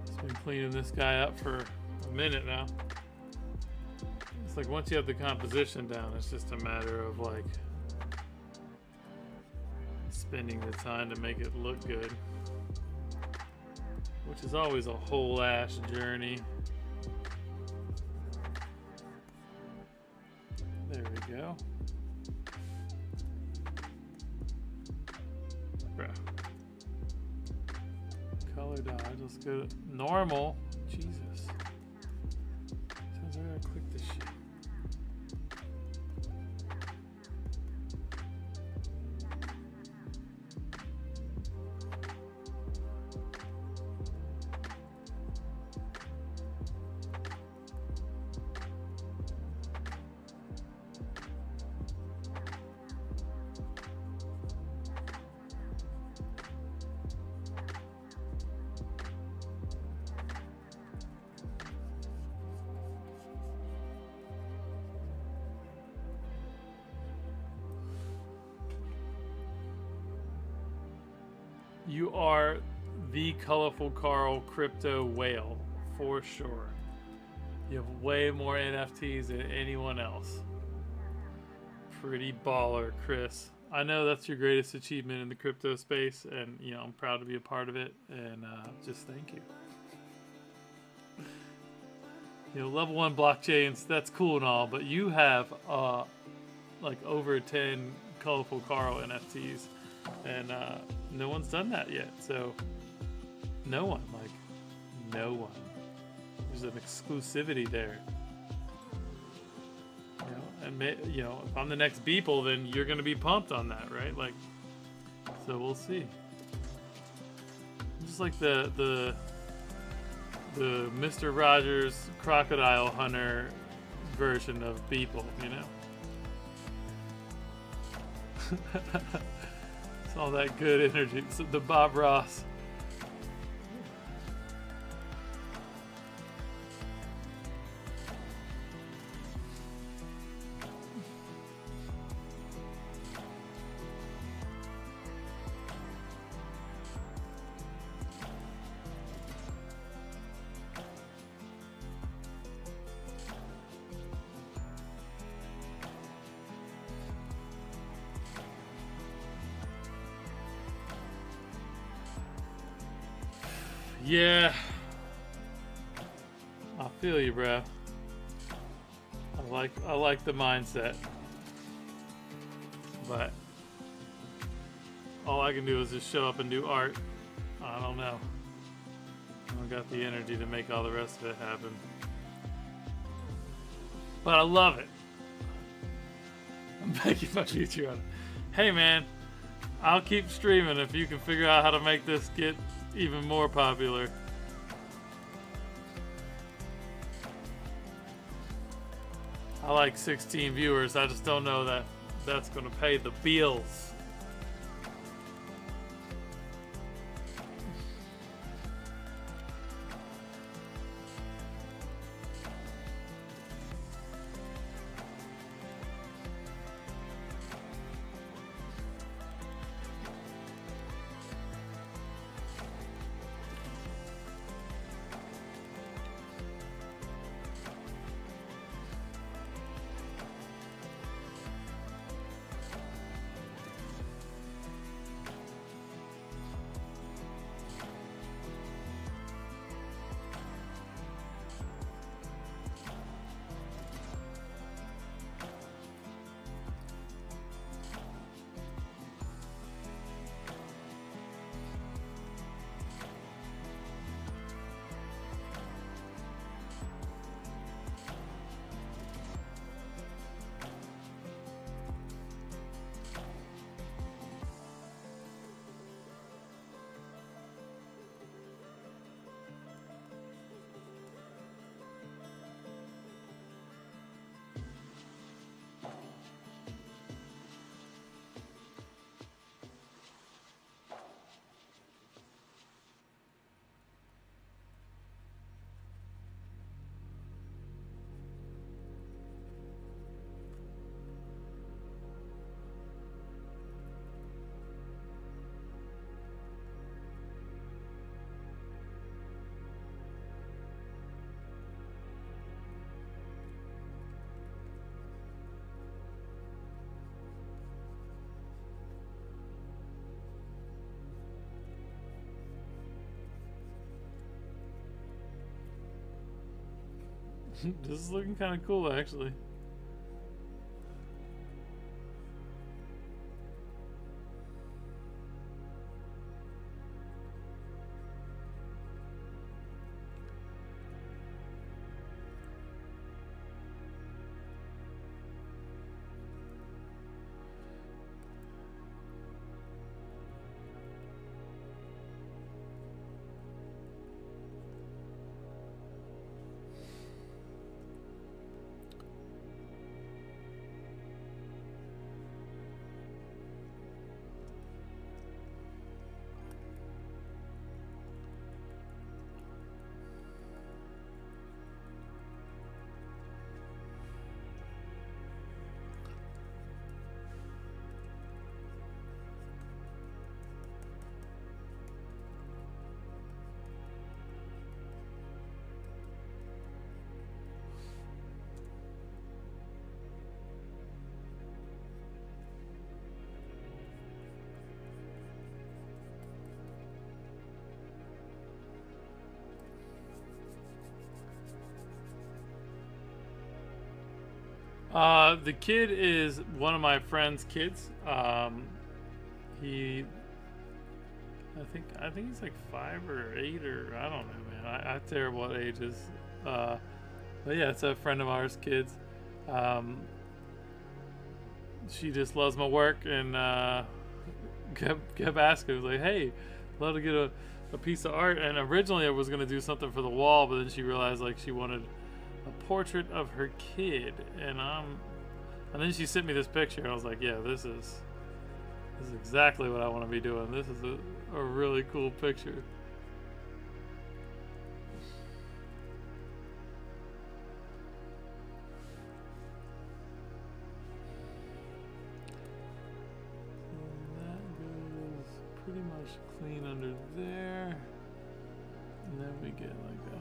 Just been cleaning this guy up for a minute now. It's like once you have the composition down, it's just a matter of like spending the time to make it look good. Which is always a whole ass journey. There we go. Bruh. Color dodge. Let's go to normal. Jesus. Sounds like I gotta click this shit. You are the colorful Carl crypto whale for sure. You have way more NFTs than anyone else. Pretty baller, Chris. I know that's your greatest achievement in the crypto space, and you know I'm proud to be a part of it. And just thank you. You know, level 1 blockchains, that's cool and all, but you have like over 10 colorful Carl NFTs, and no one's done that yet. So no one, like no one. There's an exclusivity there. You know, and you know, if I'm the next Beeple, then you're gonna be pumped on that, right? Like, so we'll see. Just like the Mr. Rogers Crocodile Hunter version of Beeple, you know. It's all that good energy. It's the Bob Ross. Yeah, I feel you, bro. I like the mindset, but all I can do is just show up and do art. I don't know. I don't got the energy to make all the rest of it happen, but I love it. I'm making my future on it. Hey, man, I'll keep streaming if you can figure out how to make this get even more popular. I like 16 viewers. I just don't know that that's going to pay the bills. This is looking kind of cool, actually. The kid is one of my friend's kids. He, I think he's like 5 or 8 or I don't know, man. I'm terrible at ages. But yeah, it's a friend of ours' kids. She just loves my work and kept asking, was like, "Hey, love to get a piece of art." And originally I was gonna do something for the wall, but then she realized like she wanted a portrait of her kid, and then she sent me this picture, and I was like, "Yeah, this is exactly what I want to be doing. This is a really cool picture." Pretty much clean under there, and then we get like a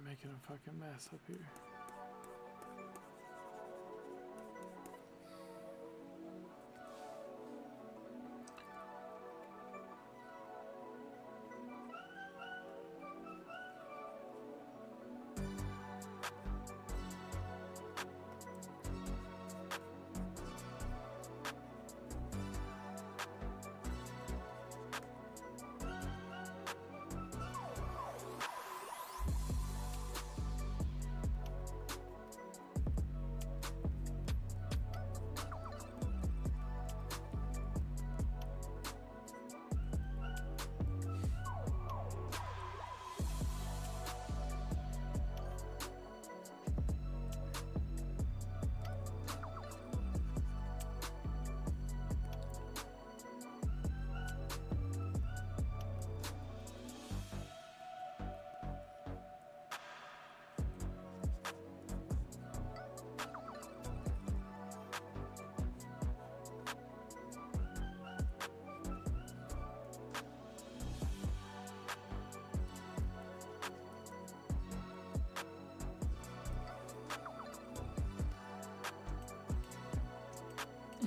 making a fucking mess up here.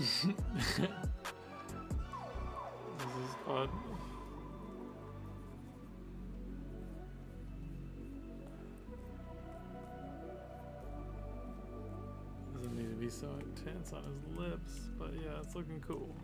This is fun. Doesn't need to be so intense on his lips, but yeah, it's looking cool.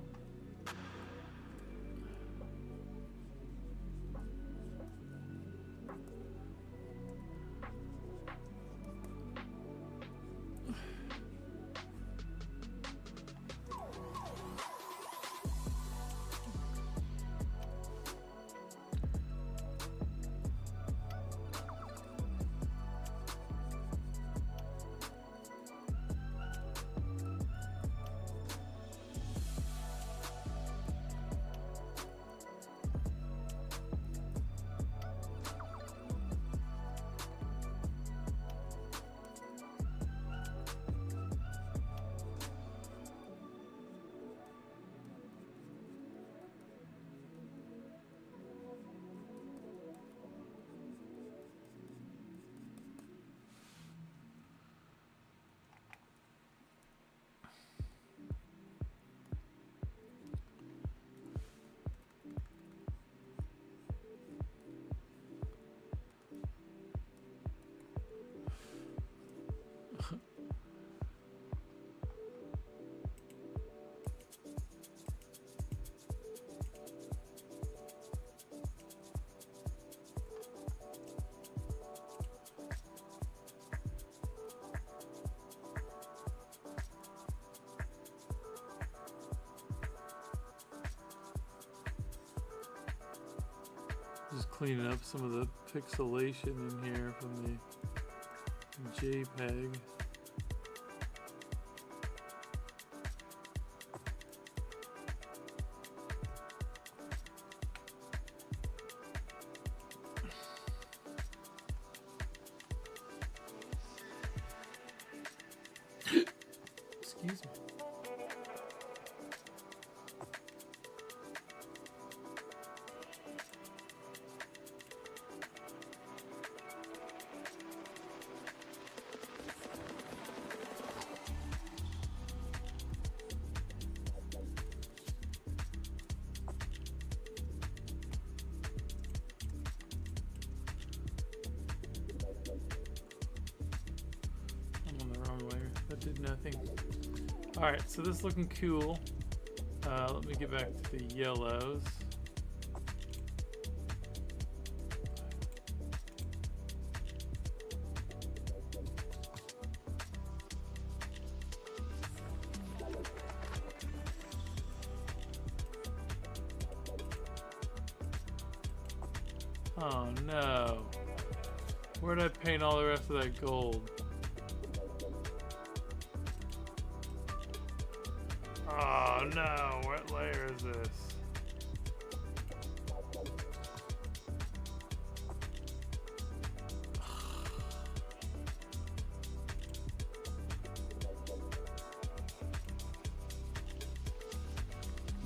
Just cleaning up some of the pixelation in here from the JPEG. Excuse me. I'm on the wrong layer. That did nothing. Alright, so this is looking cool. Let me get back to the yellows. Oh no. Where'd I paint all the rest of that gold? Oh no, what layer is this?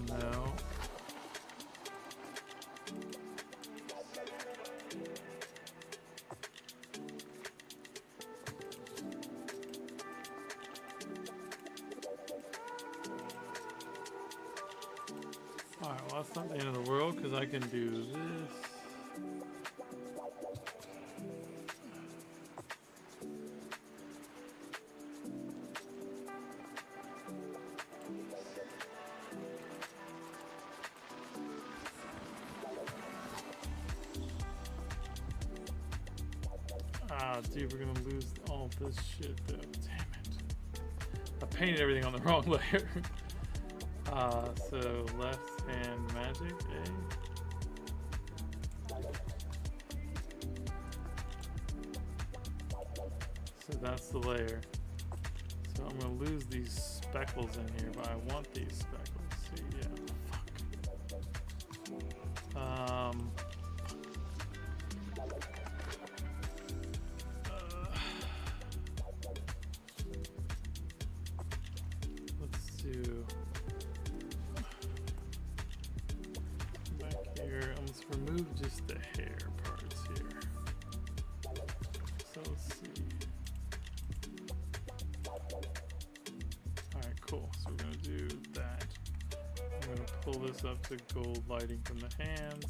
No. Alright, well that's not the end of the world because I can do this. Ah, dude, we're gonna lose all this shit though. Damn it. I painted everything on the wrong layer. So left hand magic, eh? So that's the layer. So I'm gonna lose these speckles in here, but I want these speckles. See, yeah, fuck. Let's do back here. Let's remove just the hair parts here. So let's see. Alright, cool. So we're gonna do that. I'm gonna pull this up to gold lighting from the hands.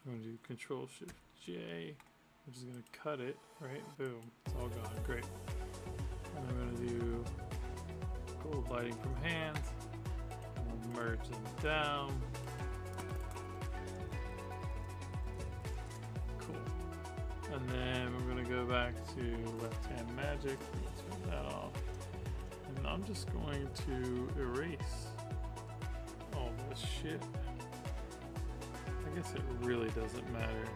I'm going to do Control Shift J, which is going to cut it, right? Boom. It's all gone. Great. And I'm going to do gold lighting from hands. Merge them down. Cool. And then we're going to go back to left-hand magic. Turn that off. And I'm just going to erase all this shit. I guess it really doesn't matter.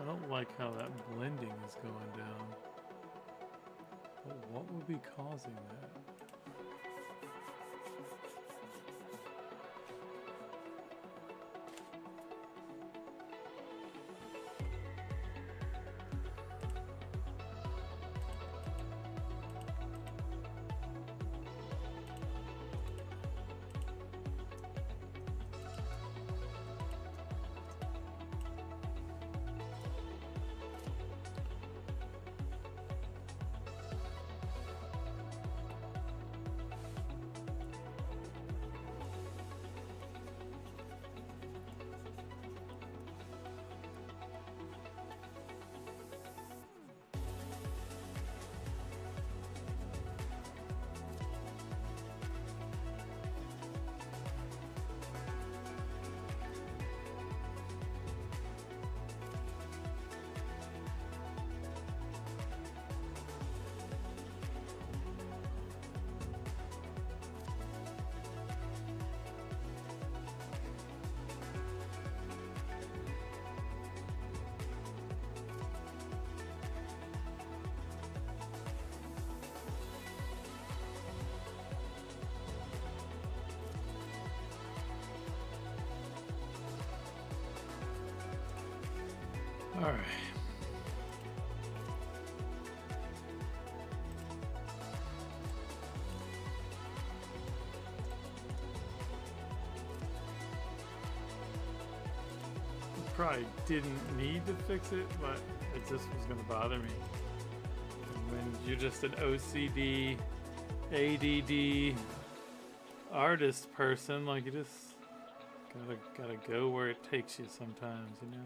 I don't like how that blending is going down. But what would be causing that? All right. Probably didn't need to fix it, but it just was going to bother me. And when you're just an OCD, ADD artist person, like you just gotta go where it takes you sometimes, you know?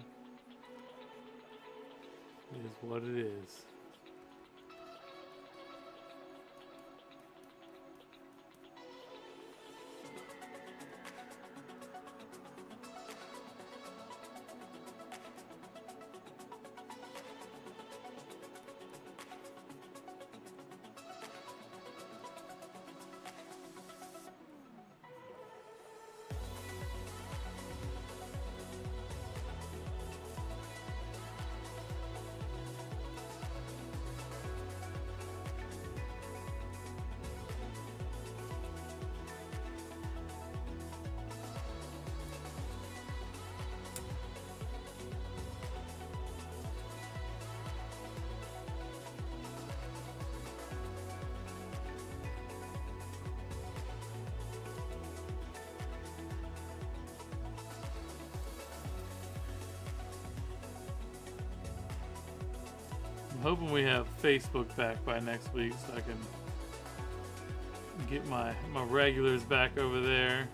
It is what it is. I'm hoping we have Facebook back by next week so I can get my regulars back over there.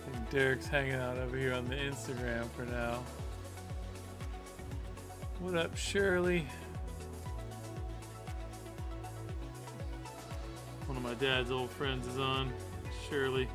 I think Derek's hanging out over here on the Instagram for now. What up, Shirley? One of my dad's old friends is on. Shirley.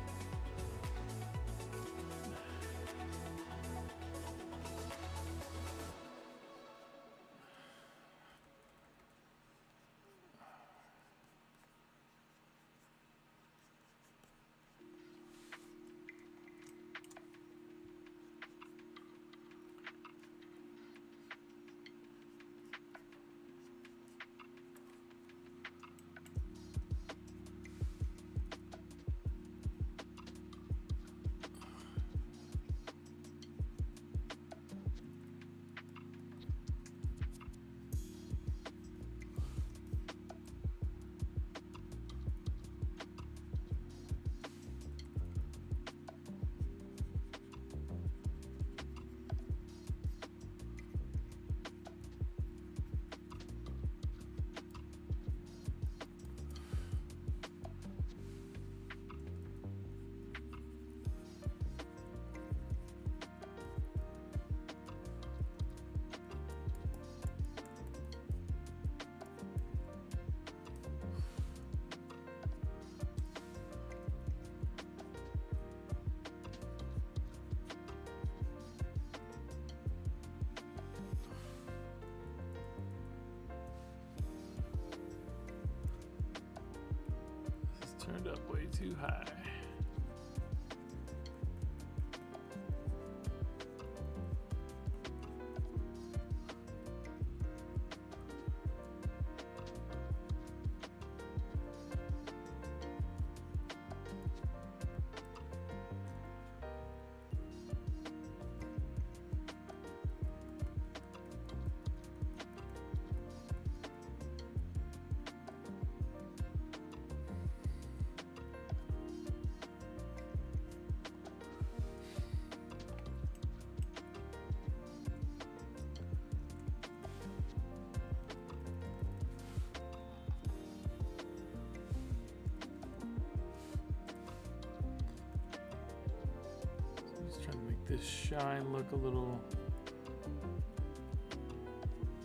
Turned up way too high. This shine look a little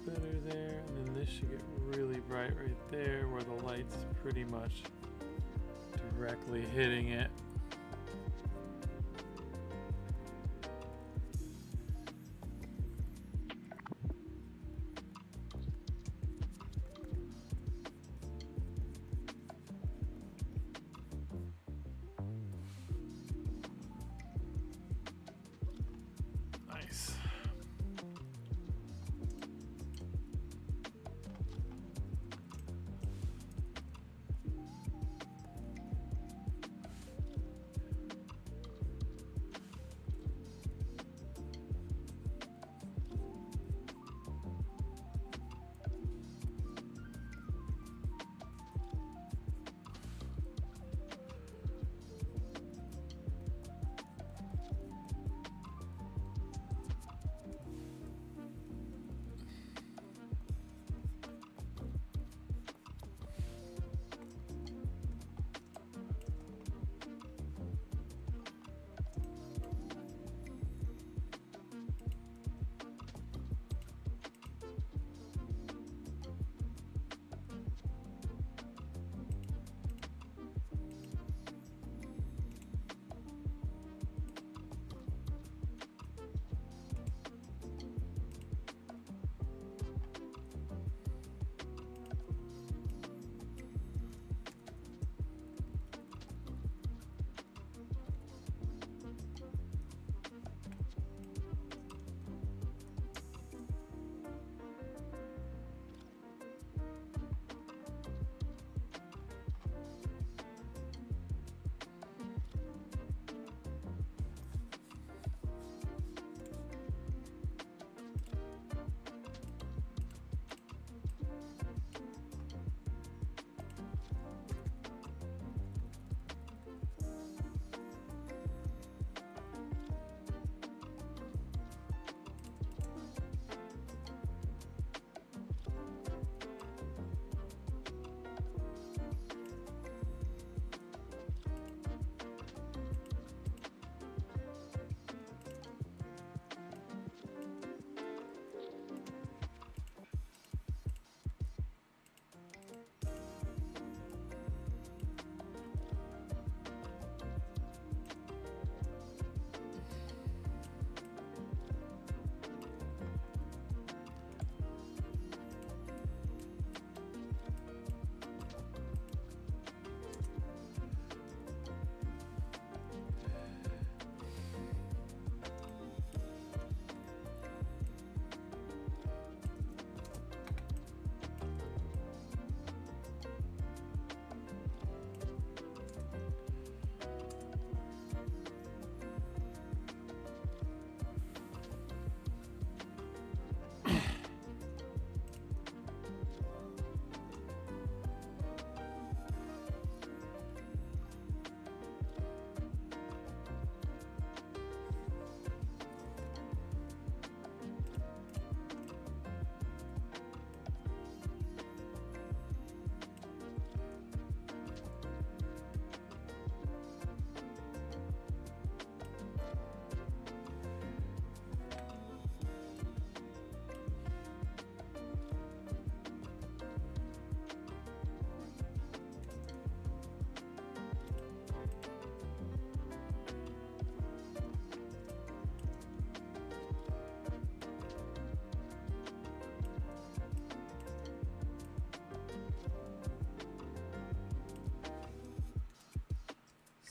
better there, and then this should get really bright right there where the light's pretty much directly hitting it.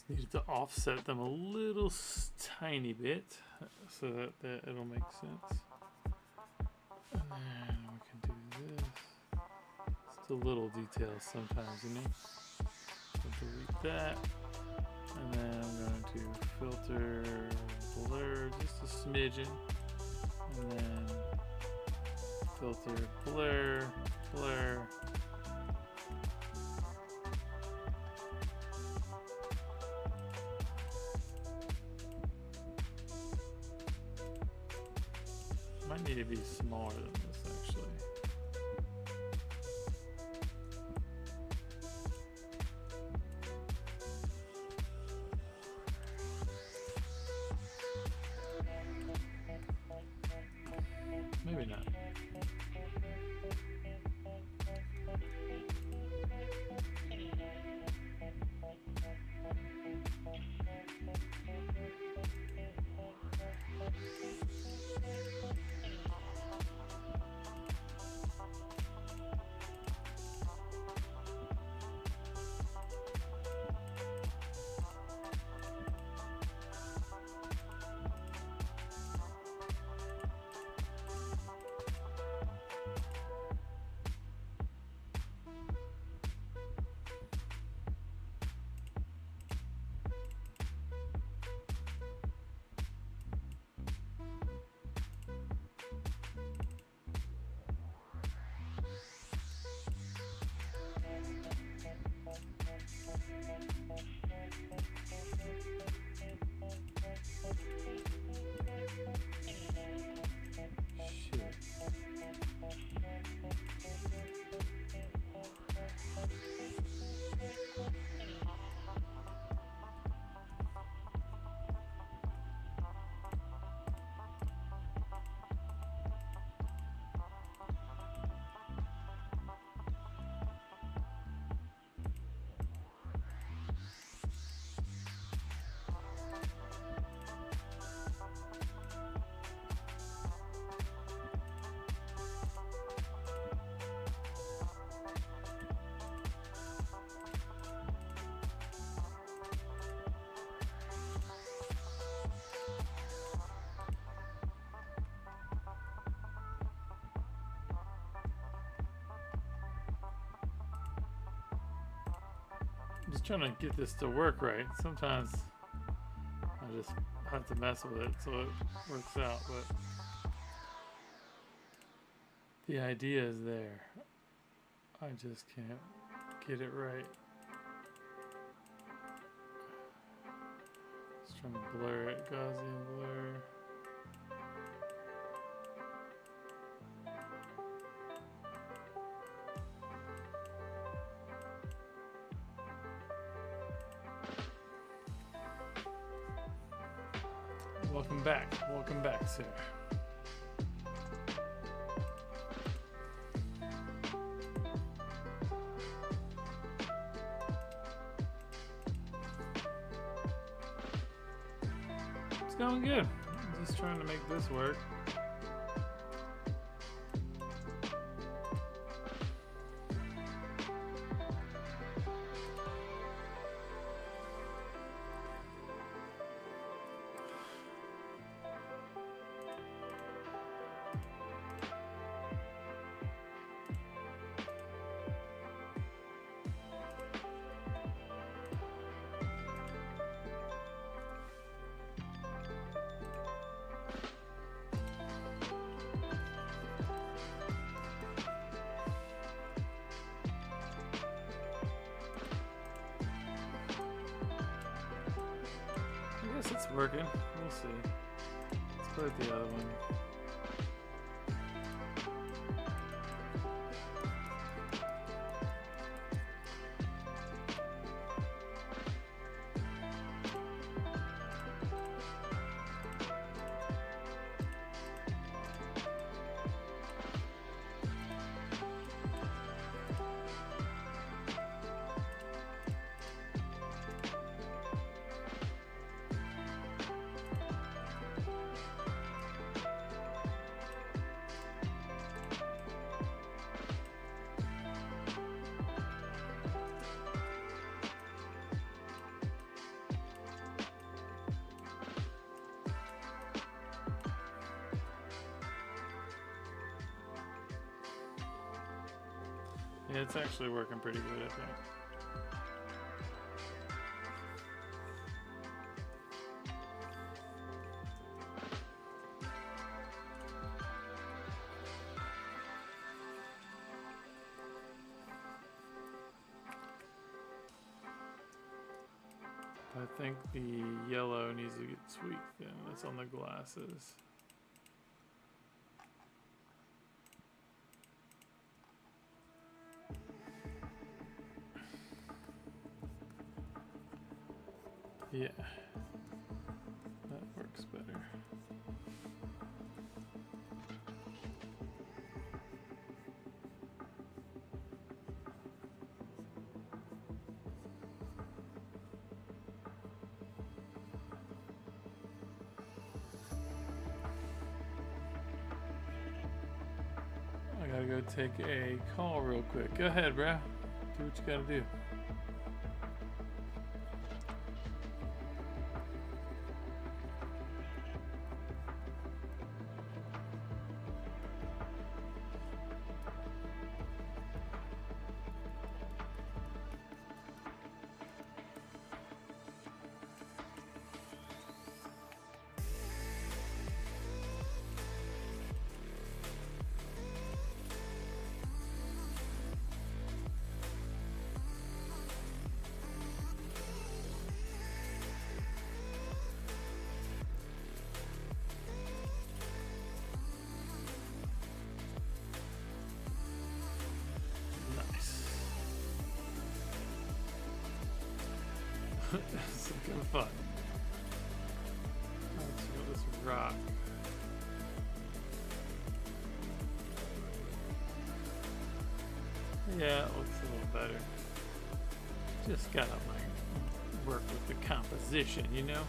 Needed to offset them a little tiny bit so that it'll make sense. And then we can do this. It's the little details sometimes, you know. So delete that. And then I'm going to filter blur just a smidgen. And then filter blur, blur. Might need to be smaller than this actually. Maybe not. I'm just trying to get this to work right. Sometimes I just have to mess with it so it works out, but the idea is there. I just can't get it right. Just trying to blur it, Gaussian blur. Welcome back, sir. It's going good. I'm just trying to make this work. I guess it's working. We'll see. Let's put the other one. Yeah, it's actually working pretty good, I think. I think the yellow needs to get tweaked, and that's on the glasses. Yeah, that works better. I gotta go take a call real quick. Go ahead, bro. Do what you gotta do. This is kind of fun. Let's see what this rock. Yeah, it looks a little better. Just gotta like work with the composition, you know?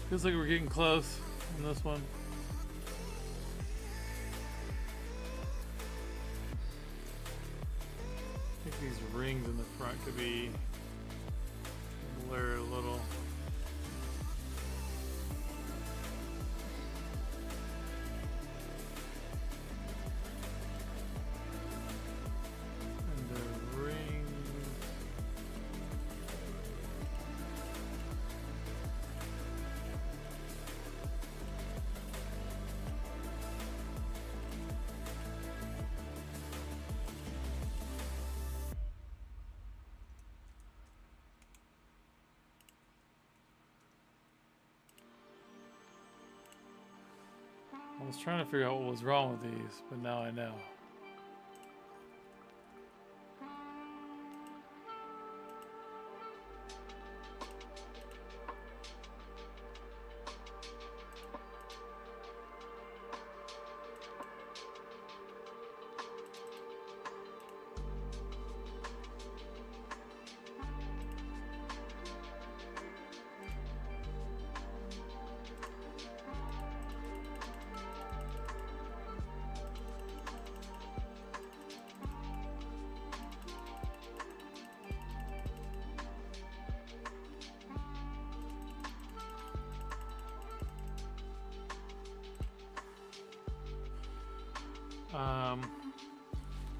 Feels like we're getting close on this one. I think these rings in the front could be blurred a little. And the rings. I was trying to figure out what was wrong with these, but now I know. I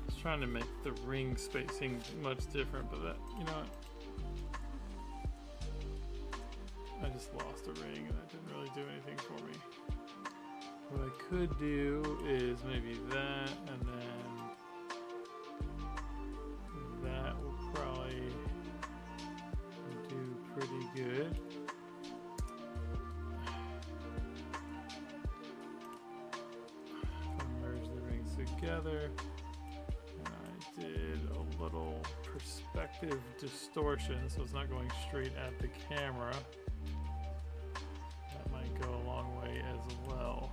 was trying to make the ring spacing much different, but that, you know what? I just lost a ring and that didn't really do anything for me. But I could do is maybe that, and then that will probably do pretty good. Merge the rings together, and I did a little perspective distortion, so it's not going straight at the camera. That might go a long way as well.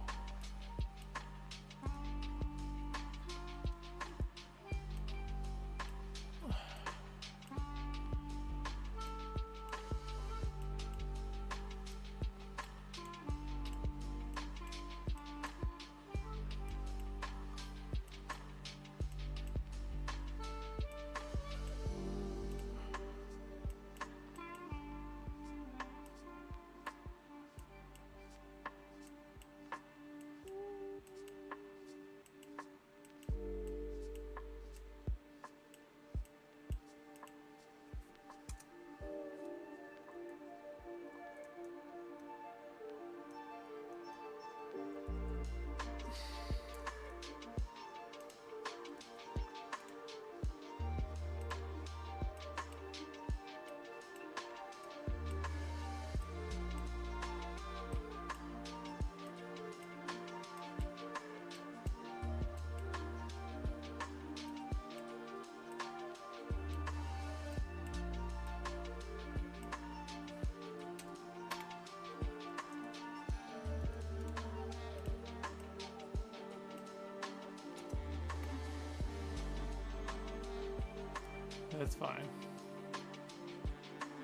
That's fine.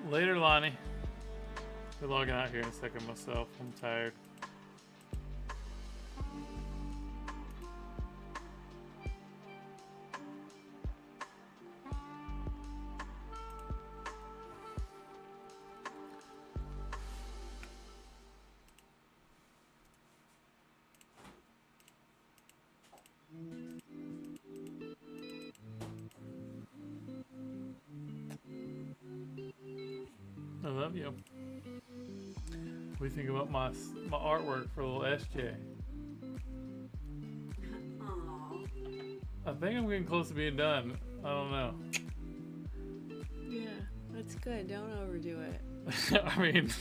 Later, Lonnie. Be logging out here in a second myself. I'm tired. I love you. What do you think about my artwork for little SJ? Aww. I think I'm getting close to being done. I don't know. Yeah, that's good. Don't overdo it. I mean,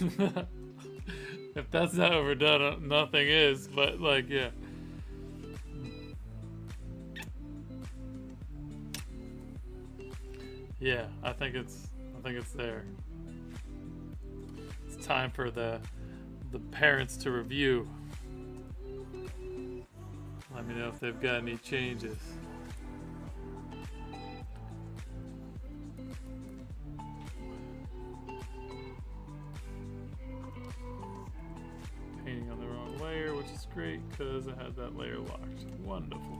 if that's not overdone, nothing is. But like, yeah. Yeah, I think it's there. It's time for the parents to review. Let me know if they've got any changes. Painting on the wrong layer, which is great because I had that layer locked. Wonderful.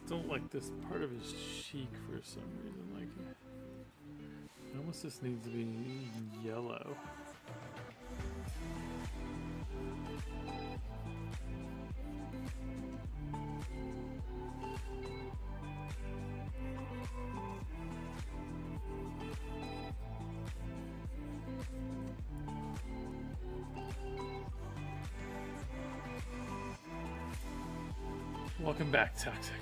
don't like this part of his cheek for some reason. Like, it almost just needs to be yellow. Welcome back, Toxic.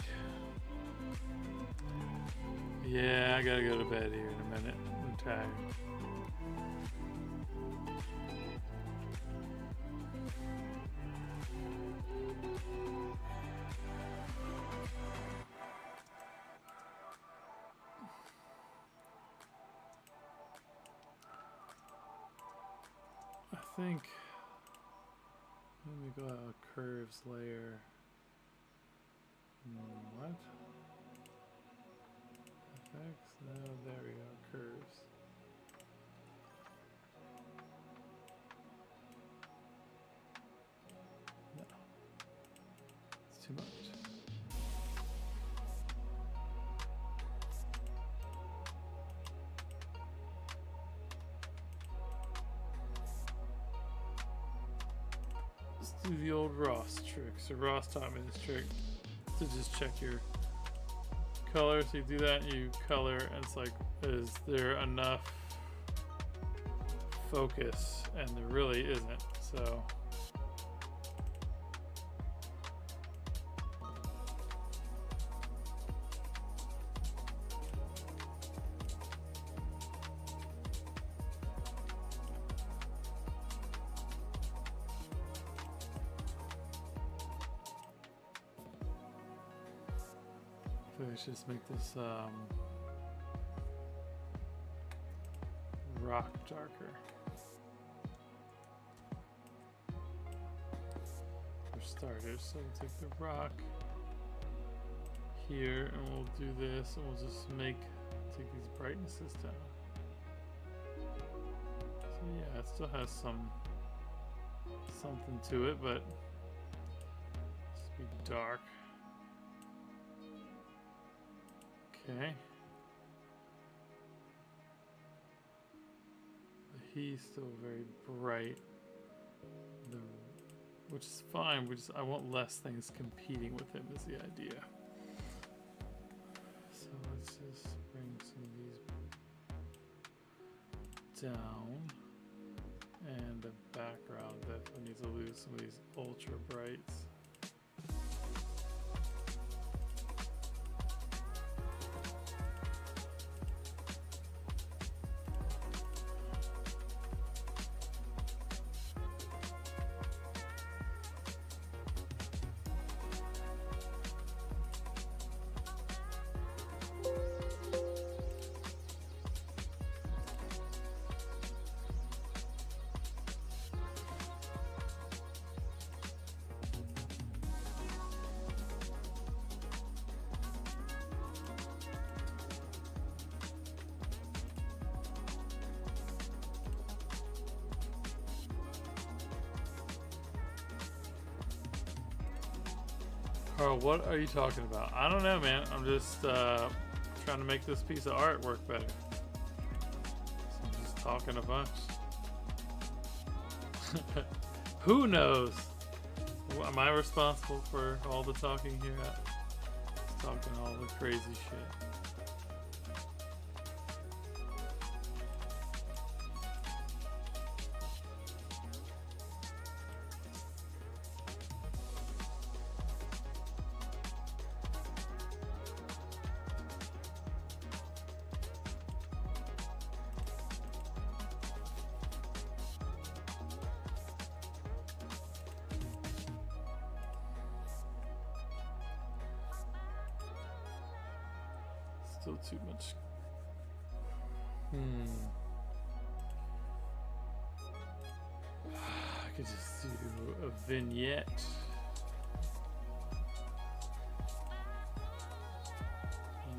Yeah, I gotta go to bed here in a minute. I'm tired. I think, let me go out curves layer. What? Effects? No, there we go. Curves. No. It's too much. Let's do the old Ross trick. So Ross taught me this trick to just check your color. So you do that, you color, and it's like, is there enough focus? And there really isn't. So let's just make this rock darker. For starters, so we'll take the rock here and we'll do this and we'll just take these brightnesses down. So yeah, it still has something to it, but just be dark. Okay. The he's still very bright. Which is fine. I want less things competing with him is the idea. So let's just bring some of these down. And the background definitely needs to lose some of these ultra brights. Carl, what are you talking about? I don't know, man. I'm just trying to make this piece of art work better. So I'm just talking a bunch. Who knows? Am I responsible for all the talking here? Just talking all the crazy shit. Still too much. I could just do a vignette.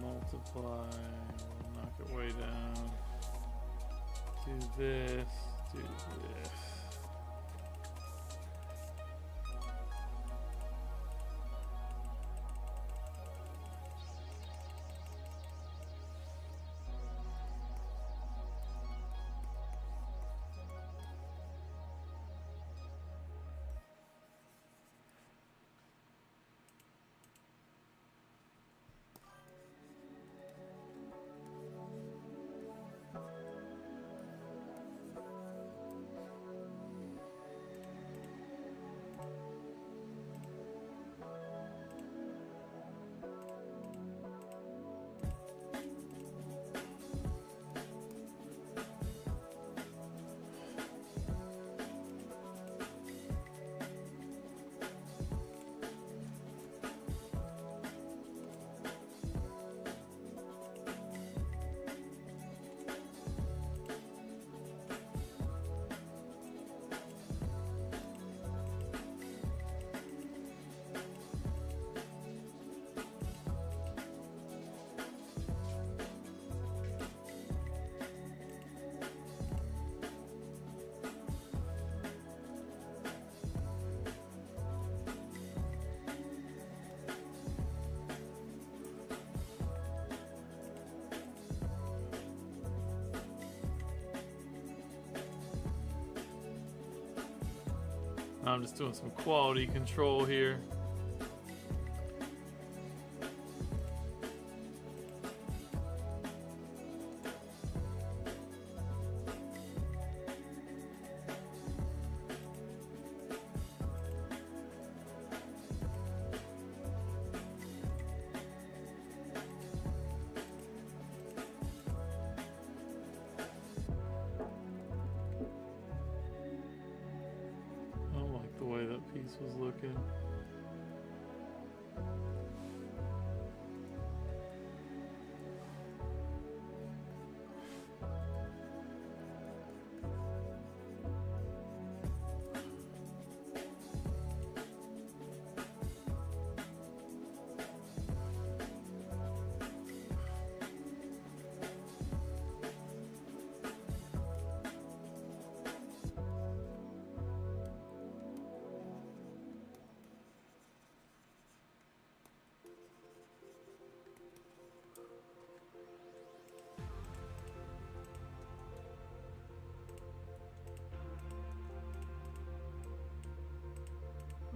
Multiply. We'll knock it way down. Do this. Do this. I'm just doing some quality control here. The way that piece was looking.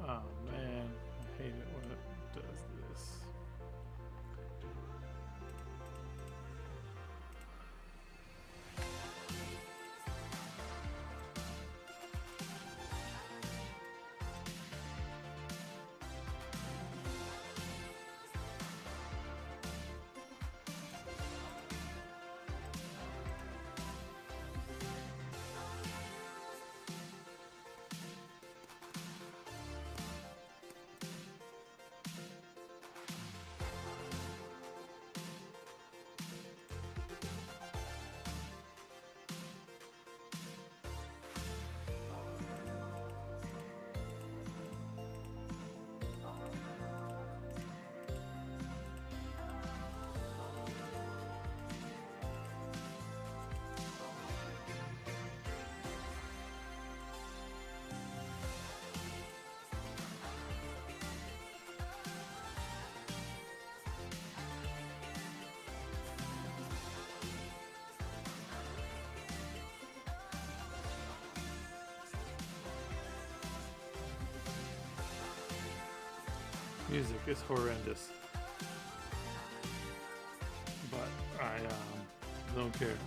Oh man, I hate it when it does this. Music is horrendous, but I don't care.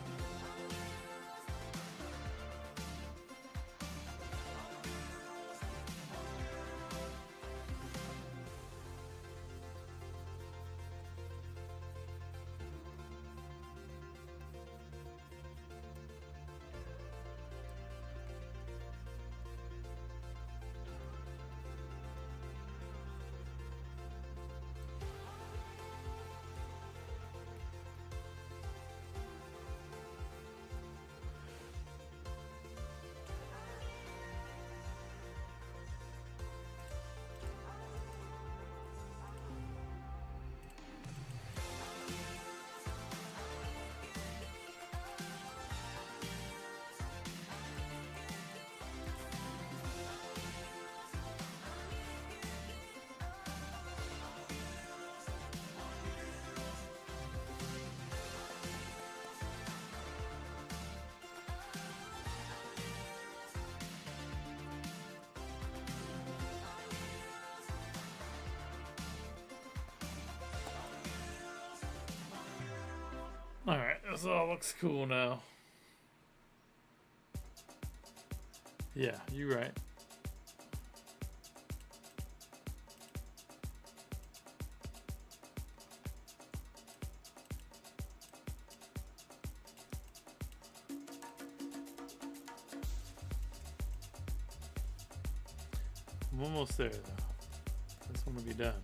Alright, this all looks cool now. Yeah, you're right. I'm almost there though. This one will be done.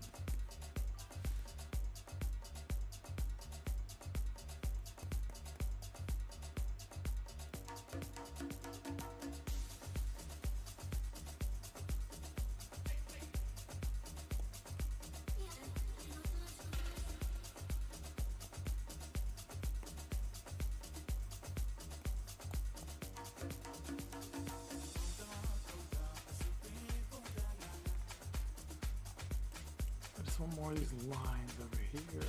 One more of these lines over here.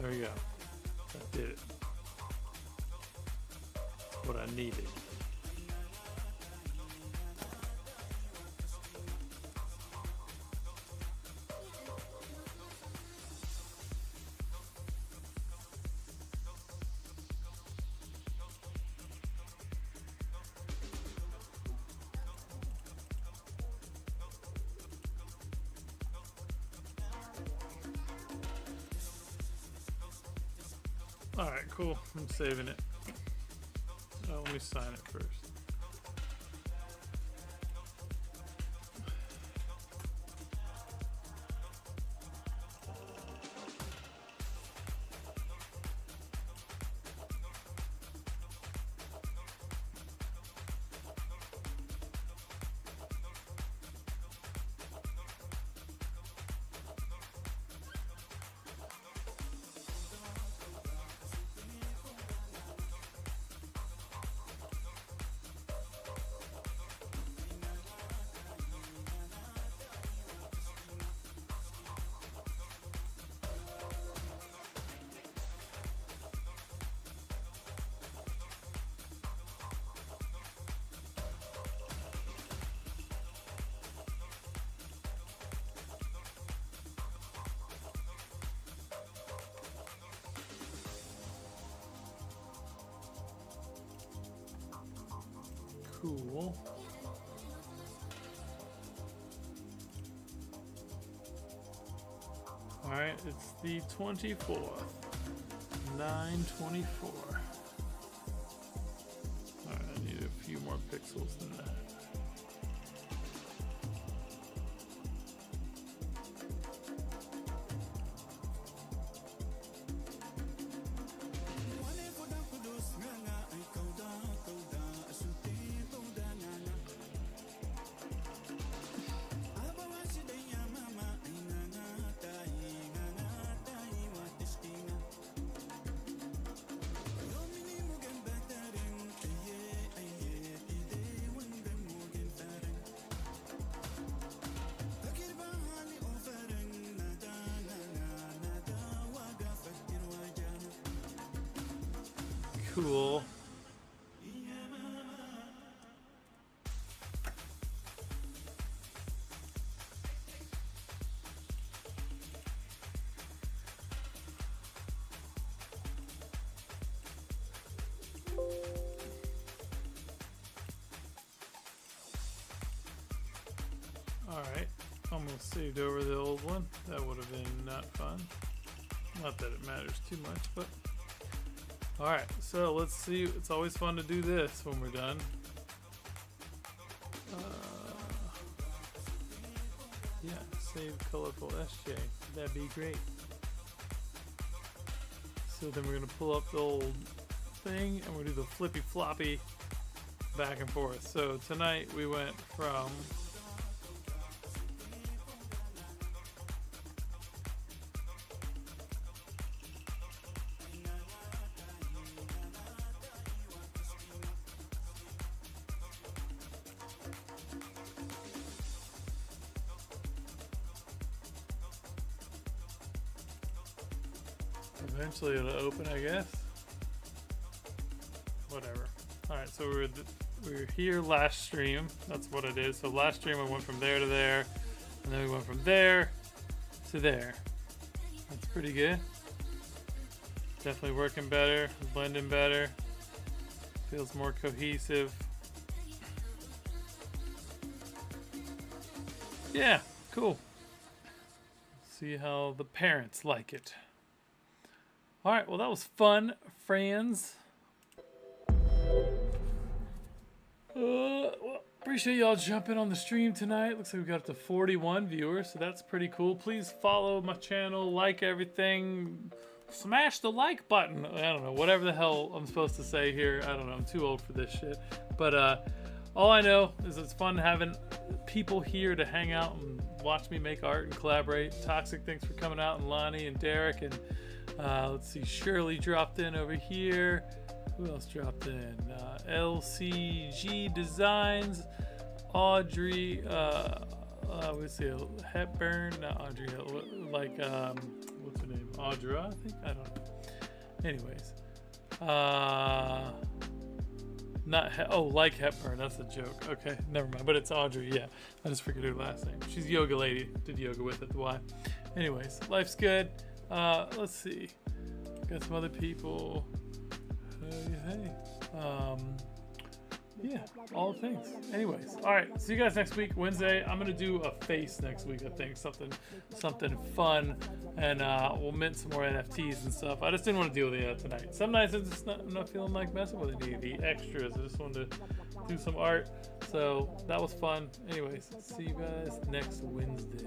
There we go. That did it. That's what I needed. Alright, cool. I'm saving it. Oh, let me sign it first. Cool. Alright, it's the 24th. 9/24. Alright, I need a few more pixels than that. Cool. Alright, almost saved over the old one. That would have been not fun. Not that it matters too much, but alright, so let's see. It's always fun to do this when we're done. Yeah, save colorful SJ. That'd be great. So then we're going to pull up the old thing and we'll do the flippy floppy back and forth. So tonight we went from eventually it'll open, I guess. Whatever. Alright, so we were here last stream. That's what it is. So last stream I went from there to there. And then we went from there to there. That's pretty good. Definitely working better. Blending better. Feels more cohesive. Yeah, cool. See how the parents like it. Alright, well that was fun, friends. Well, appreciate y'all jumping on the stream tonight. Looks like we got up to 41 viewers, so that's pretty cool. Please follow my channel, like everything, smash the like button. I don't know, whatever the hell I'm supposed to say here. I don't know, I'm too old for this shit. But all I know is it's fun having people here to hang out and watch me make art and collaborate. Toxic, thanks for coming out, and Lonnie and Derek, and let's see, Shirley dropped in over here. Who else dropped in? LCG Designs, Audrey, we see Hepburn, not Audrey, like, what's her name? Audra, I think. I don't know. Anyways, like Hepburn. That's a joke. Okay, never mind. But it's Audrey. Yeah, I just forget her last name. She's a yoga lady. Did yoga with at the Y. Anyways, life's good. Let's see. Got some other people. Hey. Yeah, all the things. Anyways, all right. See you guys next week, Wednesday. I'm gonna do a face next week. I think something fun, and we'll mint some more NFTs and stuff. I just didn't want to deal with it tonight. Some nights I'm not feeling like messing with any of the extras. I just wanted to do some art. So that was fun. Anyways, see you guys next Wednesday.